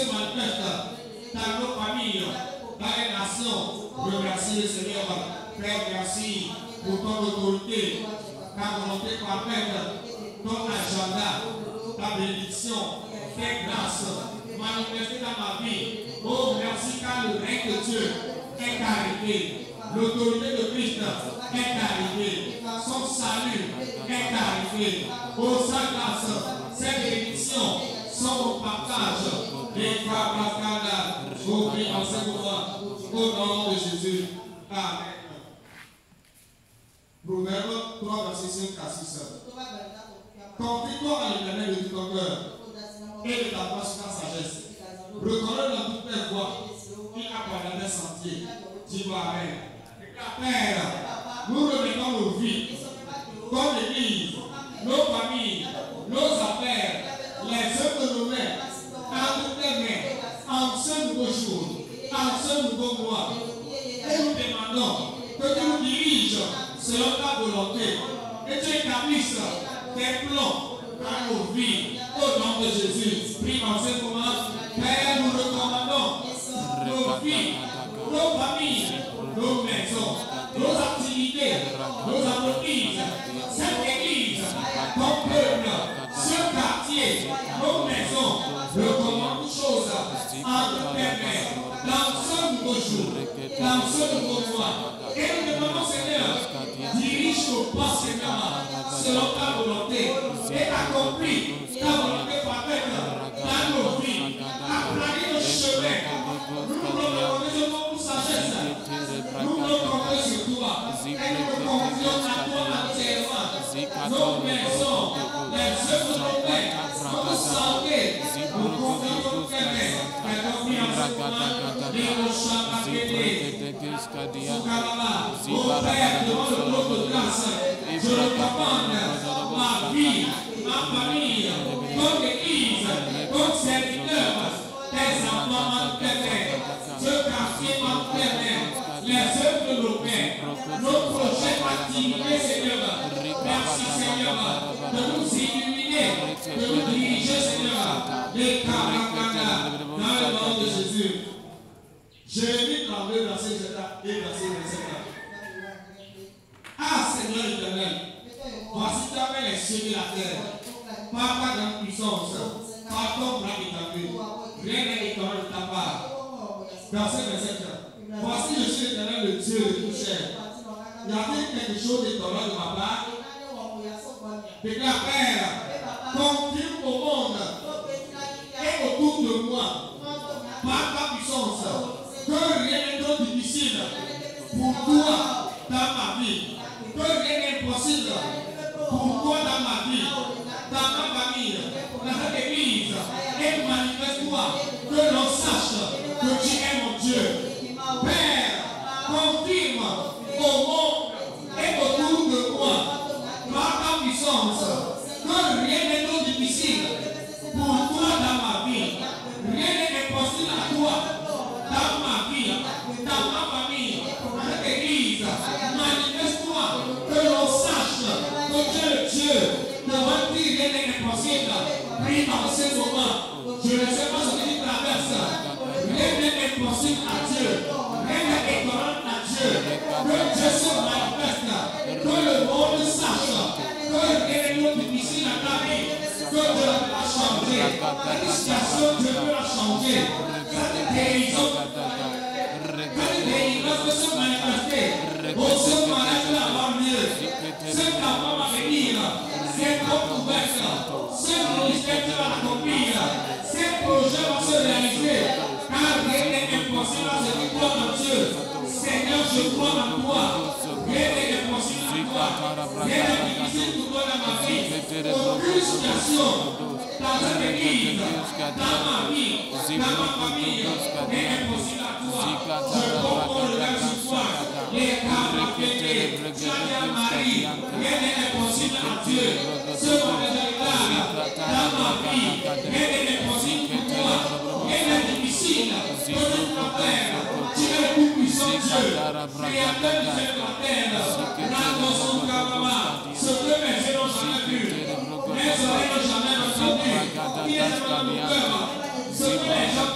se manifeste dans nos familles, dans les nations. Remercie le Seigneur. Père, merci pour ton autorité, ta volonté parfaite, ton agenda, ta bénédiction, tes grâces manifestées dans ma vie. Oh, merci car le règne de Dieu est arrivé. L'autorité de Christ est arrivée. Son salut est arrivé. Oh, sa grâce, ses bénédictions sont au partage. Les Fabracada, au prix en ce moment, au nom de Jésus. Amen. Proverbe 3, verset 5 à 6. Confie-toi à l'Éternel de tout ton cœur et de ta foi sur ta sagesse. Reconnais dans toutes tes voies qu'il a des sentiers. Dis Amen. Père, nous remettons nos vies, comme l'Église, nos familles, nos affaires, les œuvres de nos mains, entre tes mains, en ce nouveau jour, en ce nouveau mois. Et nous demandons que tu nous diriges selon ta volonté et tu établisses tes plans dans nos vies. Au nom de Jésus, prie en ce moment. Père, nous recommandons nos vies, nos familles, nos maisons, nos activités, nos entreprises, cette église, ton peuple, ce quartier, nos maisons. Recommandons toutes choses entre tes mains dans ce nouveau jour, dans ce nouveau mois. Et nous demandons, Seigneur, dirige nos pas, Seigneur, selon ta volonté et accomplis ta volonté parfaite dans nos vies. Aplanis nos chemins. Nous nous reconnaissons pour sagesse. Nous nous reconnaissons sur toi. Et nous nous confions à toi entièrement. Nos maisons, les œuvres de nos mains, notre santé, nous confions dans tes mains. Et confions en ce moment. Et nos chants à péter. Au Père, devant le trône de grâce, je recommande ma vie, ma famille, ton église, ton serviteur, tes enfants en tes mains, ce quartier en tes mains, les œuvres de nos mains, nos projets activés, Seigneur. Merci, Seigneur, de nous illuminer, de nous diriger, Seigneur, les caractères dans le nom de Jésus. Jérémie 32, verset 7 et verset 27. Ah, Seigneur éternel, voici tu as fait les cieux et la terre, par ta grande puissance, par ton bras étendu. Rien n'est étonnant de ta part. Verset 27. Voici je suis l'éternel, le Dieu de tout chair. Y a-t-il quelque chose d'étonnant de ma part? Déclare, Père, confirme au monde et autour de moi, par ta puissance, que rien n'est trop difficile pour toi dans ma vie. Que rien n'est impossible pour toi dans ma vie, dans ma famille, dans cette église. Et manifeste-toi, que l'on sache que tu es mon Dieu. Père, confirme au monde et autour de moi, par ta puissance, que rien n'est trop difficile pour toi dans ma vie. Rien n'est impossible à toi dans ma vie, dans ma famille, dans cette église. Manifeste-toi, que l'on sache que tu es le Dieu devant qui rien n'est impossible. Prie en ce moment. Je ne sais pas ce que tu traverses. Rien n'est impossible à Dieu. Rien n'est étonnant à Dieu. Que Dieu se manifeste. Que le monde sache que rien n'est difficile à ta vie. Que Dieu va changer. Cette situation, Dieu peut la changer. Cette guérison, cette délivrance peut se manifester. Oh, ce mariage va avoir lieu. Cet enfant va venir. Cette porte ouverte. Ce ministère va l'accomplir. Ces projets vont se réaliser. Car rien n'est impossible à ce qui croit en Dieu. Seigneur, je crois en toi. Rien n'est impossible à toi. Rien n'est difficile pour toi dans ma vie. Aucune situation dans cette église, dans ma vie, dans ma famille, n'est impossible à toi. Je porte mon regard sur toi. Les cartes pétées, Chania Marie, rien n'est impossible à Dieu. Ce qu'on est dans ma vie, rien n'est impossible pour toi. Rien n'est difficile. Que notre Père, tu es le tout puissant Dieu, créateur du ciel et de la terre. Dans son Kabbalah, ce que mes yeux n'ont jamais vu, mes oreilles n'ont jamais entendu, qui est dans mon cœur, ce que les gens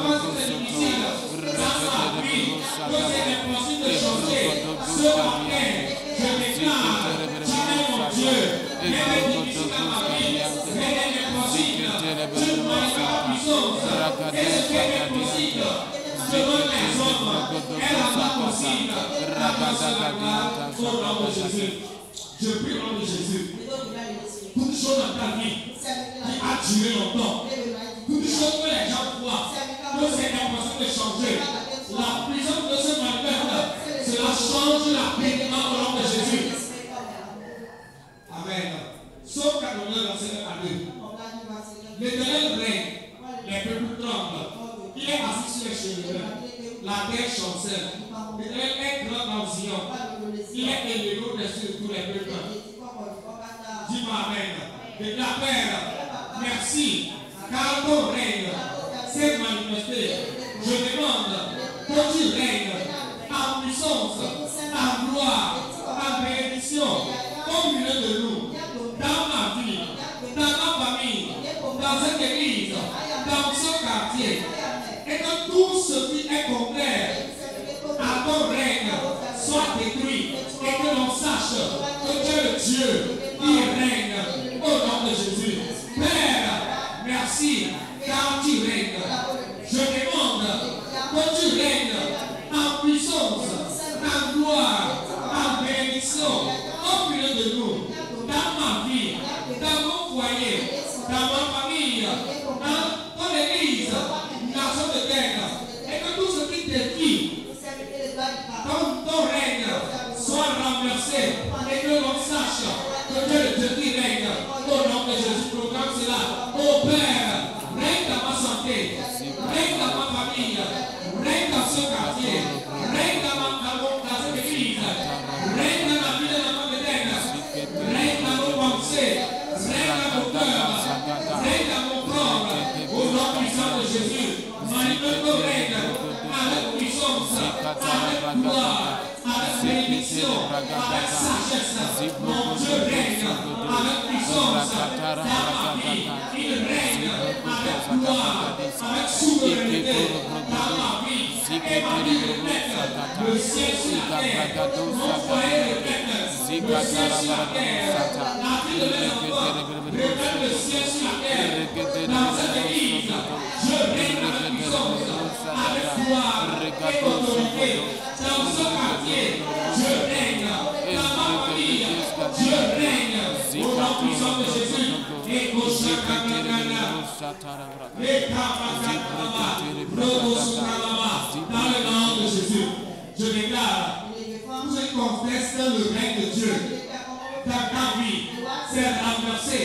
Je prie au nom de Jésus. Toute chose dans ta vie qui a duré longtemps, toute chose que les gens voient, que c'est l'impression de changer, la puissance de ce manifeste, cela change rapidement au nom de Jésus. Amen. Sauf qu'à l'honneur verset 1 à 2. L'Éternel règne, les peuples tremblent. Il est assis sur les cheveux, la terre chancelle. L'Éternel est grand dans Zion. Il est élevé au-dessus de tous les peuples. Dis-moi Amen. Déclare Père, merci, car ton règne s'est manifesté. Je demande que tu règnes en puissance, en gloire, en bénédiction, au milieu de nous, dans ma vie, dans ma famille, dans cette église, dans ce quartier, et que tout ce qui est contraire à ton règne soit détruit, et que l'on sache que tu es le Dieu qui règne au nom de Jésus. Père, merci, car tu règnes. Je demande que tu règnes en puissance, en gloire, en bénédiction, au milieu de nous, dans ma vie, dans mon foyer, dans ma famille, dans ton église, nation de terre, et que tout ce qui défie ton règne soit renversé, et que l'on sache que tu es le Dieu qui règne. Au nom de Jésus, proclame cela. Oh Père, règne dans ma santé, règne dans ma famille, règne dans ce quartier, règne dans cette église, règne dans la vie de la femme éternelle, règne dans nos pensées, règne dans nos cœurs, règne dans mon corps. Au nom puissant de Jésus, manifeste ton règne avec puissance, avec gloire, avec bénédiction, avec sagesse. Mon Dieu règne avec puissance dans ma vie. Il règne avec gloire, avec souveraineté dans ma vie. Et ma vie reflète le ciel sur la terre. Mon foyer reflète le ciel sur la terre. La vie de mes enfants reflète le ciel sur la terre. Dans cette église, je règne avec puissance, avec gloire et autorité. Dans ce quartier, je règne. Dans ma famille, je règne. Au nom puissant de Jésus. Et au dans le nom de Jésus, je déclare, tout ce qui conteste le règne de Dieu dans ta vie, c'est renversé.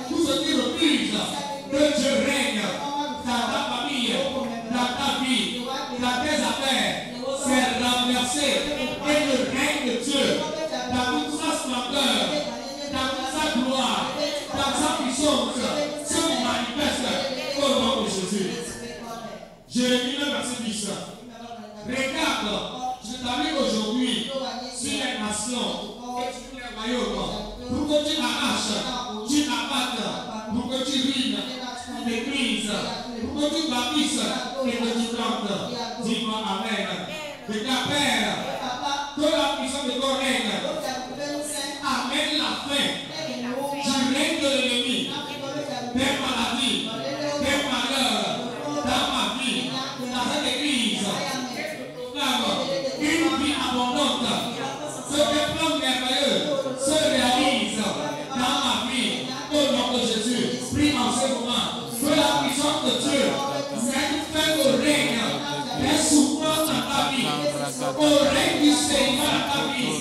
Tout ce qui refuse que Dieu règne dans ta famille, dans ta vie, dans tes affaires, c'est renversé. Et le règne de Dieu, dans toute sa splendeur, dans toute sa gloire, dans sa puissance, se manifeste au nom de Jésus. Jérémie 9, verset 10. Regarde, je t'arrive aujourd'hui sur les nations et sur les royaumes pour que tu arraches, tu abattes, pour que tu ruines, tu détruises, pour que tu bâtisses et que tu plantes. Dis-moi Amen. Regarde, Père, que la puissance de ton règne amène la fin du règne de l'ennemi. Père, maladie, Père, malheur, dans ma vie, dans cette église, une vie abondante, ce que plans merveilleux se réalisent dans ma vie. Au nom de Jésus, prie en ce moment que la puissance de Dieu mette fin au règne des souffrances dans ta vie, au règne du Seigneur dans ta vie,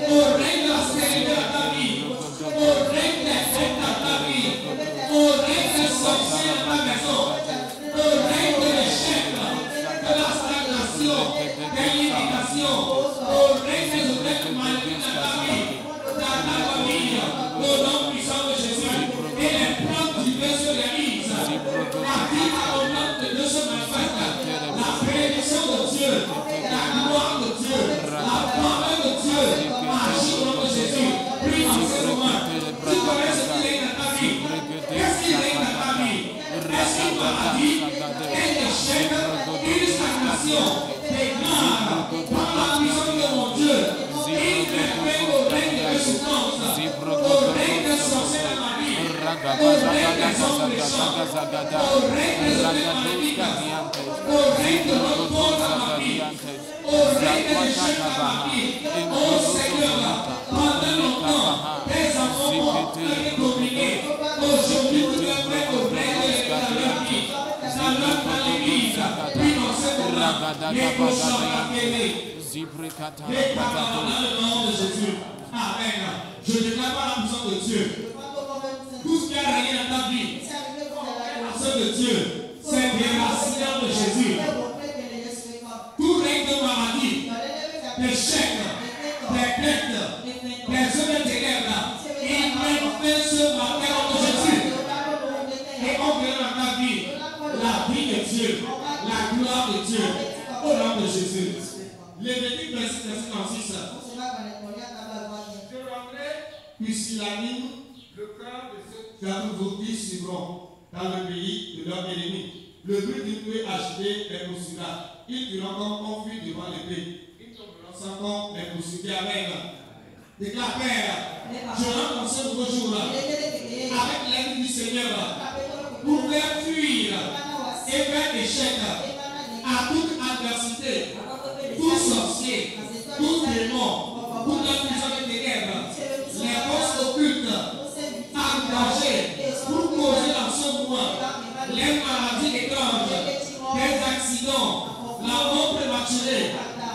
au règne de la stérilité dans ta vie, au règne des fêtes dans ta vie, au règne des sorciers dans ta maison, au règne de l'échec, de la stagnation, de l'imitation, au règne des objets magnifiques dans ta vie, dans ta famille, au nom puissant de Jésus. Et les plans du Dieu se réalisent. La vie abondante de Dieu se manifeste. La bénédiction de Dieu, la gloire de Dieu, la parole de Dieu agit au nom de Jésus. Prie en ce moment. Tu connais ce qui règne dans ta vie. Qu'est-ce qui règne dans ta vie? Est-ce qu'une maladie, un échec, une stagnation, des glanes, par la puissance de mon Dieu, il fait paix au règne de souffrance, au règne de sorcier dans ma vie, au règne des hommes méchants, au règne des hommes magnifiques, au règne de l'autre dans ma vie, au Oh Seigneur, pendant longtemps, tes enfants ont dominé. Aujourd'hui, nous devons mettre au règne dans leur vie, dans l'église, puis dans ce moment, les prochains appelés. Déclare dans le nom de Jésus. Amen. Je déclare par la puissance de Dieu. Tout ce qui a régné dans ta vie, la puissance de Dieu, c'est déraciné de Jésus. Tout règne de maladie, d'échec, des dettes, des œuvres de ténèbres, il fait ce matin au nom de Jésus. Et on verra dans ta vie la vie de Dieu, la gloire de Dieu, au nom de Jésus. Lévitique 26. Je rendrai pusillanime le cœur de ceux qui vous suivront dans le pays de leurs ennemis. Le but d'une nuée agitée les poursuivra. Ils iront comme confus devant l'épée. Ils tomberont sans compte les poursuivre. Amen. Déclare Père, je rentre dans ce nouveau jour avec l'aide du Seigneur pour faire fuir et faire échec à toute adversité, tout sorcier, tout démon, toute la puissance des ténèbres, les forces occultes engagées pour causer dans ce mois les maladies étranges, des accidents, la mort prématurée,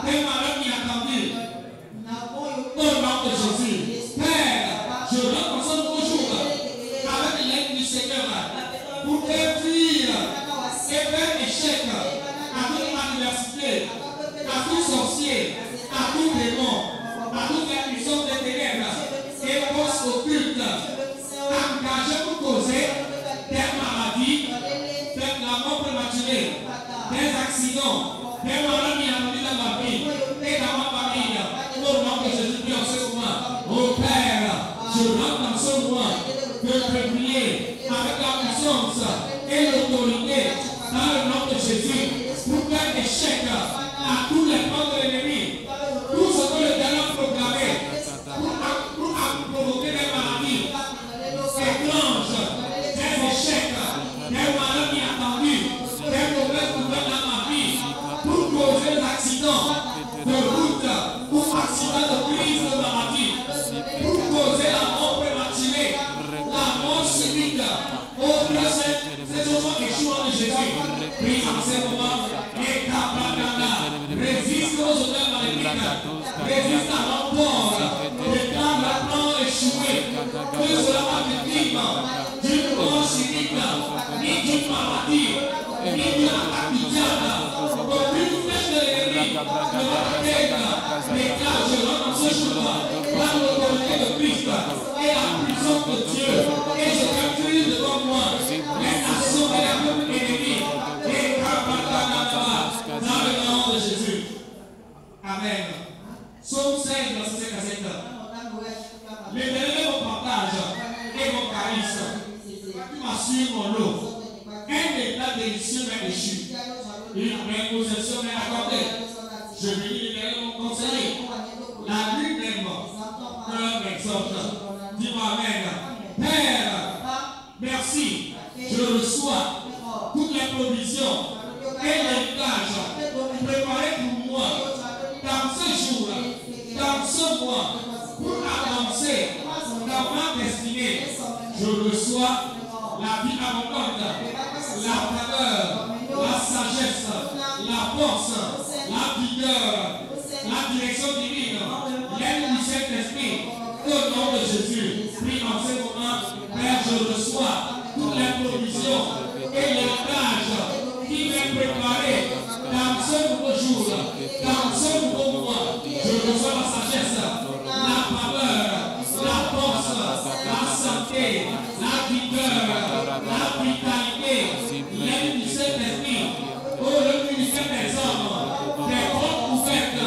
des malades inattendus. Au nom de Jésus, Père, je rentre dans ce nouveau jour avec l'aide du Seigneur pour faire fuir et faire échec à toute adversité, à tout sorcier, à tout démon, à toute la puissance des ténèbres et forces occultes engagées pour causer des maladies, de la mort prématurée, des accidents, des maladies inattendus dans ma vie et dans ma famille. Au nom de Jésus, prie en ce moment. Oh Père, je rentre dans ce mois de prier avec la puissance et l'autorité dans le nom de Jésus pour faire échec à tous les plans de l'ennemi. Tout ce que le diable a proclamé pour provoquer des maladies étranges, des échecs, des maladies inattendues, des mauvaises nouvelles dans ma vie, pour causer des accidents de route ou accidents de crise de maladie, pour causer la mort prématurée, la mort subite. Oh Dieu, ces choses échouent de Jésus. Prie en ce moment. Résiste aux odeurs maléfiques, résiste à l'emploi, déclare le plan échoué, que cela va être victime d'une mort subite, ni d'une maladie, ni d'une attaque du diable, aucune flèche de l'ennemi, de la tête, déclare je rentre dans ce jour-là, dans l'autorité de Christ et la puissance de Dieu, et je refuse devant moi les actions et les peuples ennemis, et dans le nom de Jésus. Amen. Psaume 16, verset 5 à 7. L'éternel est mon partage et mon calice. Tu m'assures mon lot. Un état délicieux m'est déchu. Une vraie possession m'est accordée. Je bénis l'éternel mon conseiller. La nuit même, cœur m'exhorte. Dis-moi Amen. Père, merci. Je reçois toutes les provisions et l'héritage préparé pour moi dans ce jour, dans ce mois, pour avancer dans ma destinée. Je reçois la vie abondante, la faveur, la sagesse, la force, la vigueur, la direction divine, l'aide du Saint-Esprit. Au nom de Jésus, prie en ce moment, Père, je reçois toutes les provisions et l'héritage qui m'est préparé dans ce nouveau jour, dans ce nouveau mois. Je reçois la sagesse, la faveur, la force, la santé, la vigueur, la vitalité, l'aide du Saint-Esprit, au le ministère des hommes, des grandes ouvertes,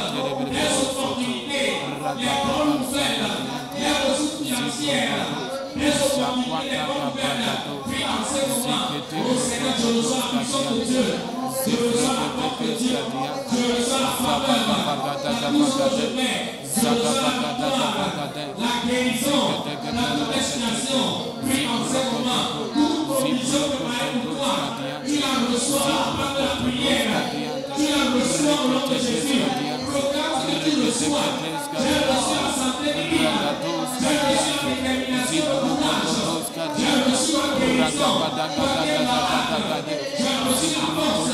des opportunités, des grandes ouvertes, des ressources financières, des opportunités, des grandes ouvertes. Puis en ce moment, au Seigneur, je reçois la puissance de Dieu. Je reçois la force de Dieu, je reçois la faveur, la douce que je mets, je reçois la victoire, la guérison, la destination. Puis en ce moment, toute provision préparée pour toi, tu la reçois à la fin de la prière, tu la reçois au nom de Jésus. détermination pour l'âge. J'ai reçu la guérison. J'ai reçu la force.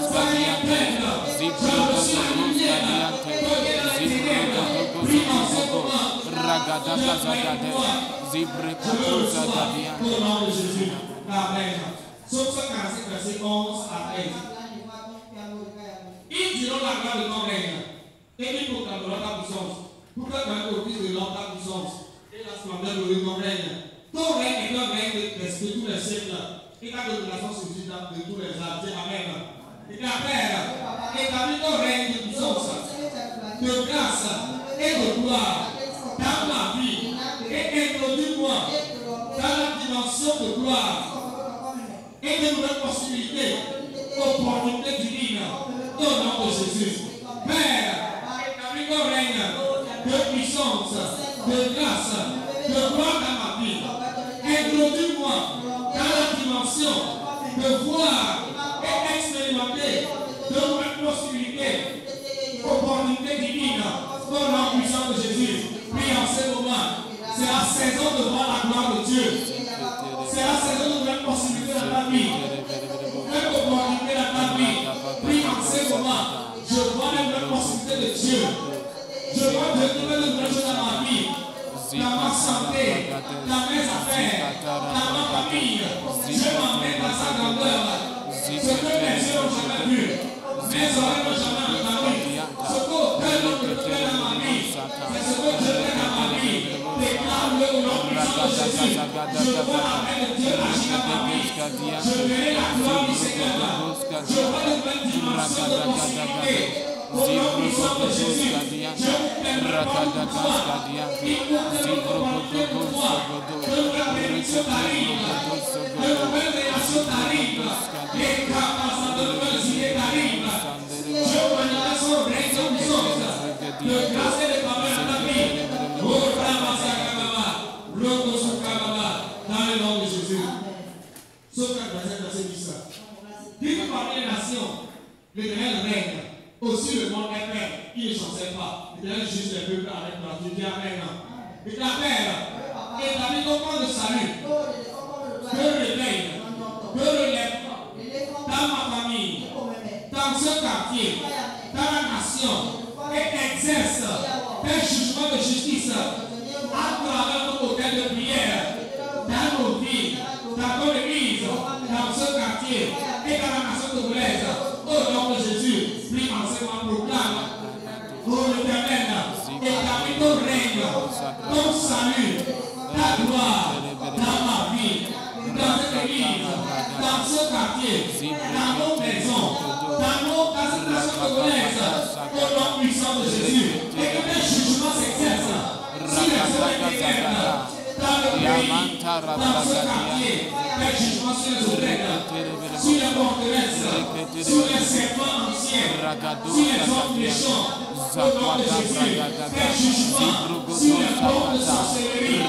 Ça y est pleine. J'ai reçu la lumière. Prie en ce moment. Je reçois au nom de Jésus. Amen. Psaume 145, verset 11 à 13. Ils diront la gloire de ton règne, et ils proclameront ta puissance. Pour que tu puisses de l'homme ta puissance et la splendeur de ton règne. Ton règne est un règne de tous les siècles, et ta domination subsiste de tous les âges. Amen. Et ta Père, établis ton règne de puissance, de grâce et de gloire dans ma vie, et introduis-moi dans la dimension de gloire et de nouvelles possibilités, opportunités divines, au nom de Jésus. Père, établis ton règne de puissance, de grâce, de gloire dans ma vie. Introduis-moi dans la dimension de voir et expérimenter de nouvelles possibilités, opportunités divines, au nom puissant de Jésus. Puis en ce moment, c'est la saison de voir la gloire de Dieu. C'est la saison de nouvelles possibilités dans ta vie. Nouvelles opportunités dans ta vie. Puis en ce moment, je vois les nouvelles possibilités de Dieu. Je vois de nouvelles choses dans ma vie. Dans ma santé, dans mes affaires, dans ma famille. Je m'emmène dans sa grandeur. Ce que mes yeux n'ont jamais vu, mes oreilles n'ont jamais entendu. Ce qu'aucun autre ne fait dans ma vie, c'est ce que je fais dans ma vie. Déclare-le au nom puissant de Jésus. Je vois la main de Dieu agir dans ma vie. Je verrai la gloire du Seigneur. Je vois de nouvelles dimensions de possibilités. Au nom puissant de Jésus, je vous permets de voir pour toi. Il vous permet de commander pour toi. De nouvelles bénédictions t'arrivent. De nouvelles réactions t'arrivent. Les capaces de nouvelles idées t'arrivent. Je manifeste son règne de puissance. De grâce et de faveur dans ta vie. Oh, Ramasakababa. Rokosukababa. Dans le nom de Jésus. Sauf 4, verset 10. Dites parmi les nations, l'Éternel règne. Aussi le monde est père, il ne chancelle pas. L'Éternel juge les peuples avec grâce. Dis Amen. Et ta Père, établis ton plan de salut. Que réveille, que relève dans ma famille, dans ce quartier, dans la nation, et exerce tes jugements de justice à travers nos hôtels de prière, dans nos vies, dans ton église, dans ce quartier et dans la nation togolaise. Au nom de Jésus, prie en ce moment, proclame, ô l'Éternel, établis ton règne, ton salut, ta gloire dans ma vie, dans cette église, dans ce quartier, dans nos maisons, dans nos nations togolaises, au nom puissant de Jésus, et que tes jugements s'exercent sur les oreilles externes. Dans le pays, dans ce quartier, tes jugements sur les oreilles, sur les forteresses, sur les serpents anciens, sur les hommes méchants, au nom de Jésus, tes jugements sur les portes de sorcellerie,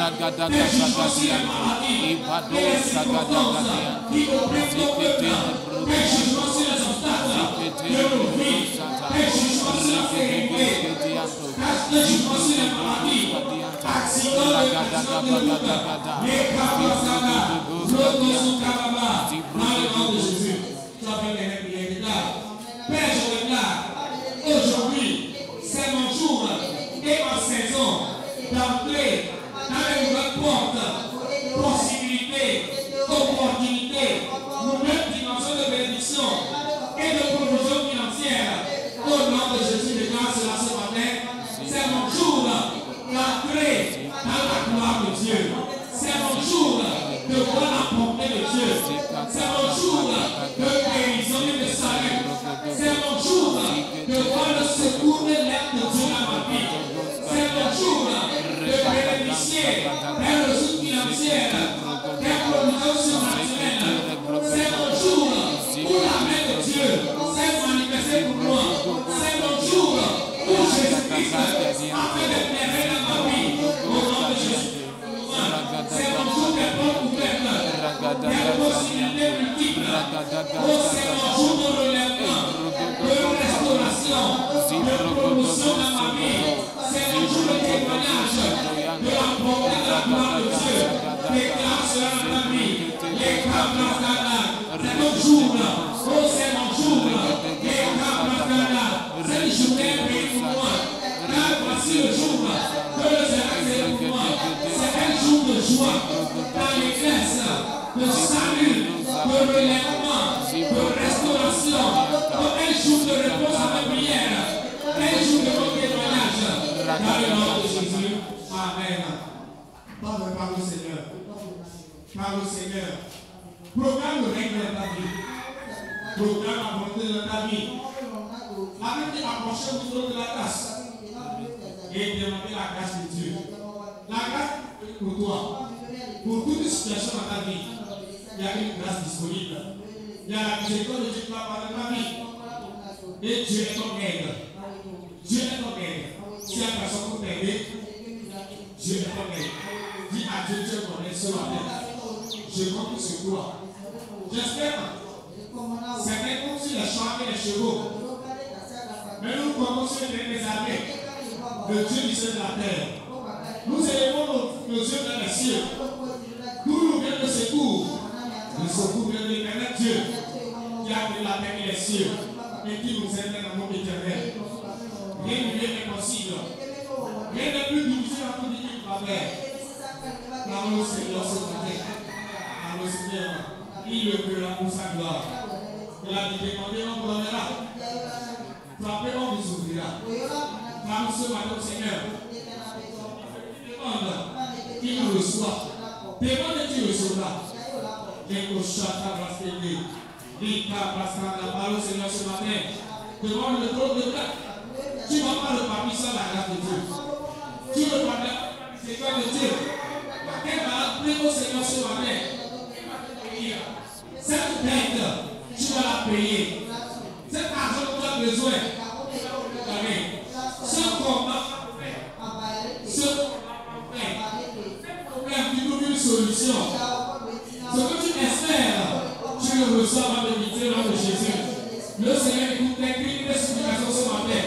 tes jugements sur les maladies, et les circonstances qui nous préoccupent, tes jugements sur les obstacles de nos vies, tes jugements sur la sécurité, tes jugements sur les maladies, accidents de cassation de les capasaga, Rokosukababa, dans le nom de Jésus. Tu as fait les prières, déclare. Père, je déclare, aujourd'hui, c'est mon jour et ma saison d'entrer dans les nouvelles portes, possibilités, opportunités, nouvelles dimensions de bénédiction et de provision financière. Au nom de Jésus, déclare cela ce matin. C'est mon jour d'entrer dans la gloire de Dieu. C'est mon jour de voir la portée de Dieu. C'est mon jour de guérison et de salut. C'est mon jour de voir le secours de l'aide de Dieu dans ma vie. C'est mon jour de bénéficier des ressources financières, des provisions surnaturelles. C'est mon jour où la main de Dieu s'est manifestée pour moi. C'est mon jour où Jésus-Christ a fait des merveilles dans ma vie. Au nom de Jésus. C'est mon jour des portes ouvertes, des possibilités multiples. Oh, c'est mon jour de relèvement, de restauration, de promotion dans ma vie. C'est mon jour de témoignage, de la promesse de la de salut, de relèvement, de restauration, un jour de repos à la prière, un jour de bon témoignage. Dans le nom de Jésus. Amen. Parle au Seigneur. Parle au Seigneur. Programme le règne dans ta vie. Programme la volonté dans ta vie. Arrêtez d'approcher autour de la grâce. Et demander la grâce de Dieu. La grâce pour toi. Pour toute situation dans ta vie, il y a une grâce disponible. Il y a la miséricorde de Dieu qui va parler dans ta vie. Et Dieu est ton aide. Dieu est ton aide. Si la personne peut t'aider, Dieu est ton aide. Dis à Dieu, Dieu ton aide ce matin. Je compte sur toi. J'espère. Certains comptent sur les champs et les chevaux. Mais nous comptons sur les armées. Le Dieu du ciel de la terre. Nous élevons nos yeux vers les cieux. D'où nous vient le secours. Le secours vient de l'éternel Dieu qui a créé la terre et les cieux et qui nous aide dans le monde éternel. Rien ne est impossible. Rien n'est plus difficile à tout dire qu'il va faire. Parlons au Seigneur ce matin. Parlons au Seigneur. Il le fera pour sa gloire. Il a dit demander, on vous donnera. Frappez, on vous ouvrira. Parlons ce matin au Seigneur. Demande, il nous reçoit. Demande et tu recevras. Les cochons rassemblés. La parole au Seigneur ce matin. Demande le trône de grâce. Tu ne vas pas le parler sans la grâce de Dieu. Tu ne vas pas le Seigneur de Dieu. Quel malade prie au Seigneur ce matin. Cette dette, tu vas la payer. Cet argent que tu as besoin. Ce combat, problème qui trouve une solution. Ce que tu espères, tu le reçois avant de quitter le nom de Jésus. Le Seigneur écoute tes cris et tes supplications ce matin.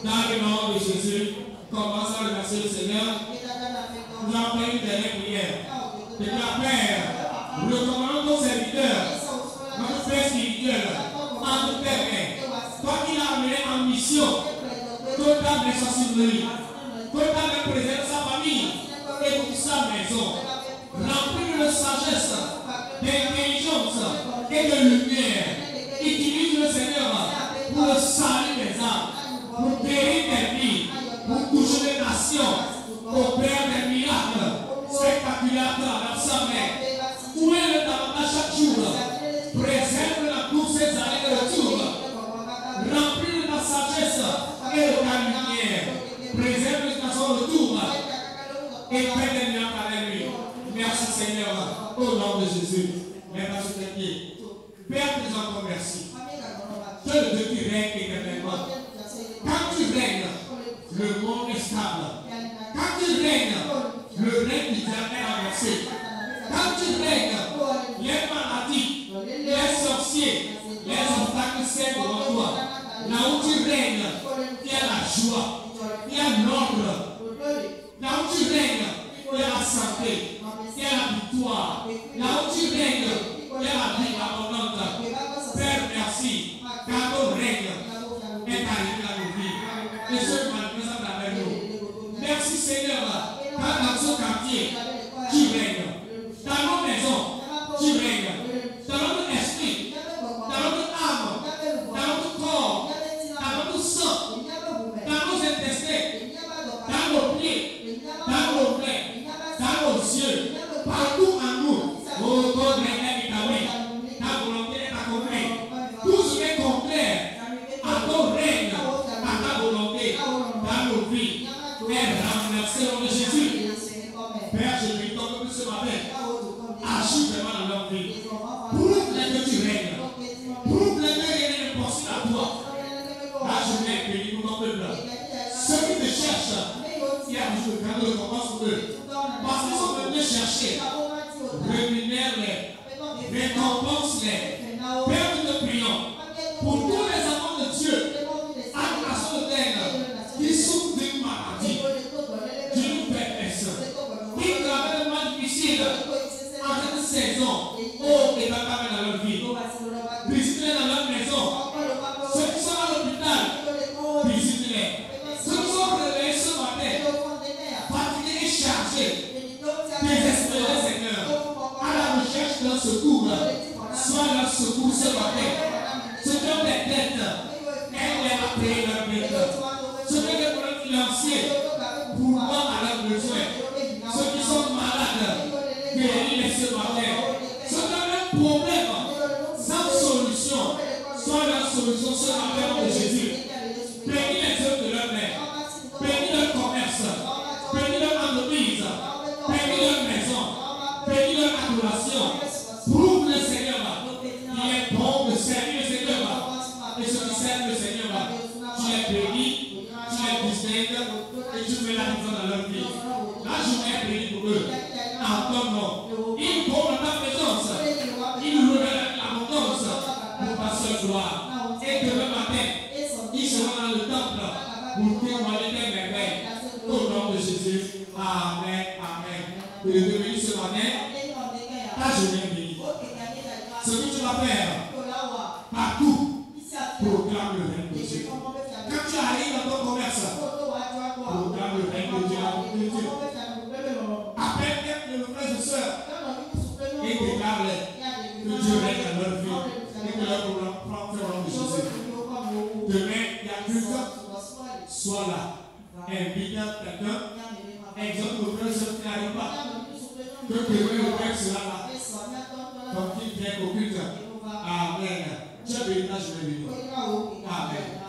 Dans le nom de Jésus, commence à remercier le Seigneur. Nous avons fait une dernière prière. De la Père, nous recommandons nos serviteurs, notre Père spirituel, entre tes mains. Toi qui l'as amené en mission, total de sensibilité, total de présence de sa famille et de sa maison. Remplis de sagesse, d'intelligence et de lumière. Utilise le Seigneur pour le salut des âmes, pour guérir des vies, pour toucher les nations, pour faire des miracles spectaculaires dans sa main. Où est le tabernacle chaque jour? Préserve la course et les retours. Remplis de ta sagesse et de ta lumière. Préserve de son retour. Et fais des miracles avec lui. Merci Seigneur. Au nom de Jésus. Merci sur tes pieds. Père, nous encore merci. Que le Dieu qui règne éternellement. Quand tu règnes, le monde est stable. Quand tu règnes, le règne du diable est avancé. Quand tu règnes, les maladies, les sorciers, les obstacles cèdent devant toi. Là où tu règnes, il y a la joie, il y a l'ordre. Là où tu règnes, il y a la santé, il y a la victoire. Là où tu règnes, il y a la vie abondante. Père, merci, car ton règne est arrivé dans nos vies. Et ce manifeste avec nous. Merci Seigneur, car dans ce quartier, tu règnes. Dans nos maisons, tu règnes. Dans notre esprit, dans notre âme, dans notre corps, dans notre sang, dans nos intestins, dans nos pieds, dans nos mains, dans nos yeux, partout en nous. Oh, ton règne est établi. Ta volonté est accomplie. Tout ce qui est contraire à ton règne, à ta volonté, dans nos vies, est renversé au nom de Jésus. Père, je prie ton peuple ce matin. Agis vraiment dans leur vie. Prouve-les que tu règnes. Prouve-les que rien n'est impossible à toi. Là, je viens bénir pour ton peuple. Ceux qui te cherchent, il y a toujours le cadeau de commence pour eux. Parce qu'ils sont venus chercher. Rémunère-les. Récompense-les. Père, nous te prions pour tous les enfants de Dieu à la nation de terre qui souffrent d'une maladie, d'une faiblesse, qui traversent un mal difficile en cette saison. Oh, et va pas dans leur vie. Visite-les dans leur maison. Ceux qui sont à l'hôpital, visite-les. Ceux qui sont réveillés ce matin, fatigués et chargés, désespérés, Seigneur, à la recherche secours ce matin. Ceux qui ont des dettes, aide-les à payer leurs dettes. Ceux qui ont des problèmes financiers, pourvoir à leurs besoins. Ceux qui sont malades, guéris-les ce matin. Ceux qui ont un problème sans solution, soit la solution ce matin au nom de Jésus. Bénis les œuvres de leur main. Bénis leur commerce. Bénis leur entreprise. Bénis leur maison. Bénis leur adoration. Prouve le Seigneur. Il est bon de servir le Seigneur. Et ceux qui servent le Seigneur, tu les bénis, tu les distingues et tu fais la différence dans leur vie. La journée est bénie pour eux. En ton nom. Ils vont dans ta présence. Ils louent l'abondance pour ta seule gloire. Et demain matin, ils seront dans le temple pour témoigner tes merveilles. Au nom de Jésus. Amen. Amen. Que Dieu te bénisse ce matin. Ta journée est bénie. Ce que tu vas faire partout, proclame le règne de Dieu. Quand tu arrives dans ton commerce, proclame le règne de Dieu. Appelle les frères et sœurs et déclare-les que Dieu règne dans leur vie et que leur problème prend au nom de Jésus. Demain, il y a culte. Sois là. Invite quelqu'un. Exemple, le frère et sœurs qui n'arrivent pas. Que demain, le Père sera là. Comme il vient au culte. Amen. Dieu bénit, je vais bénir. Amen.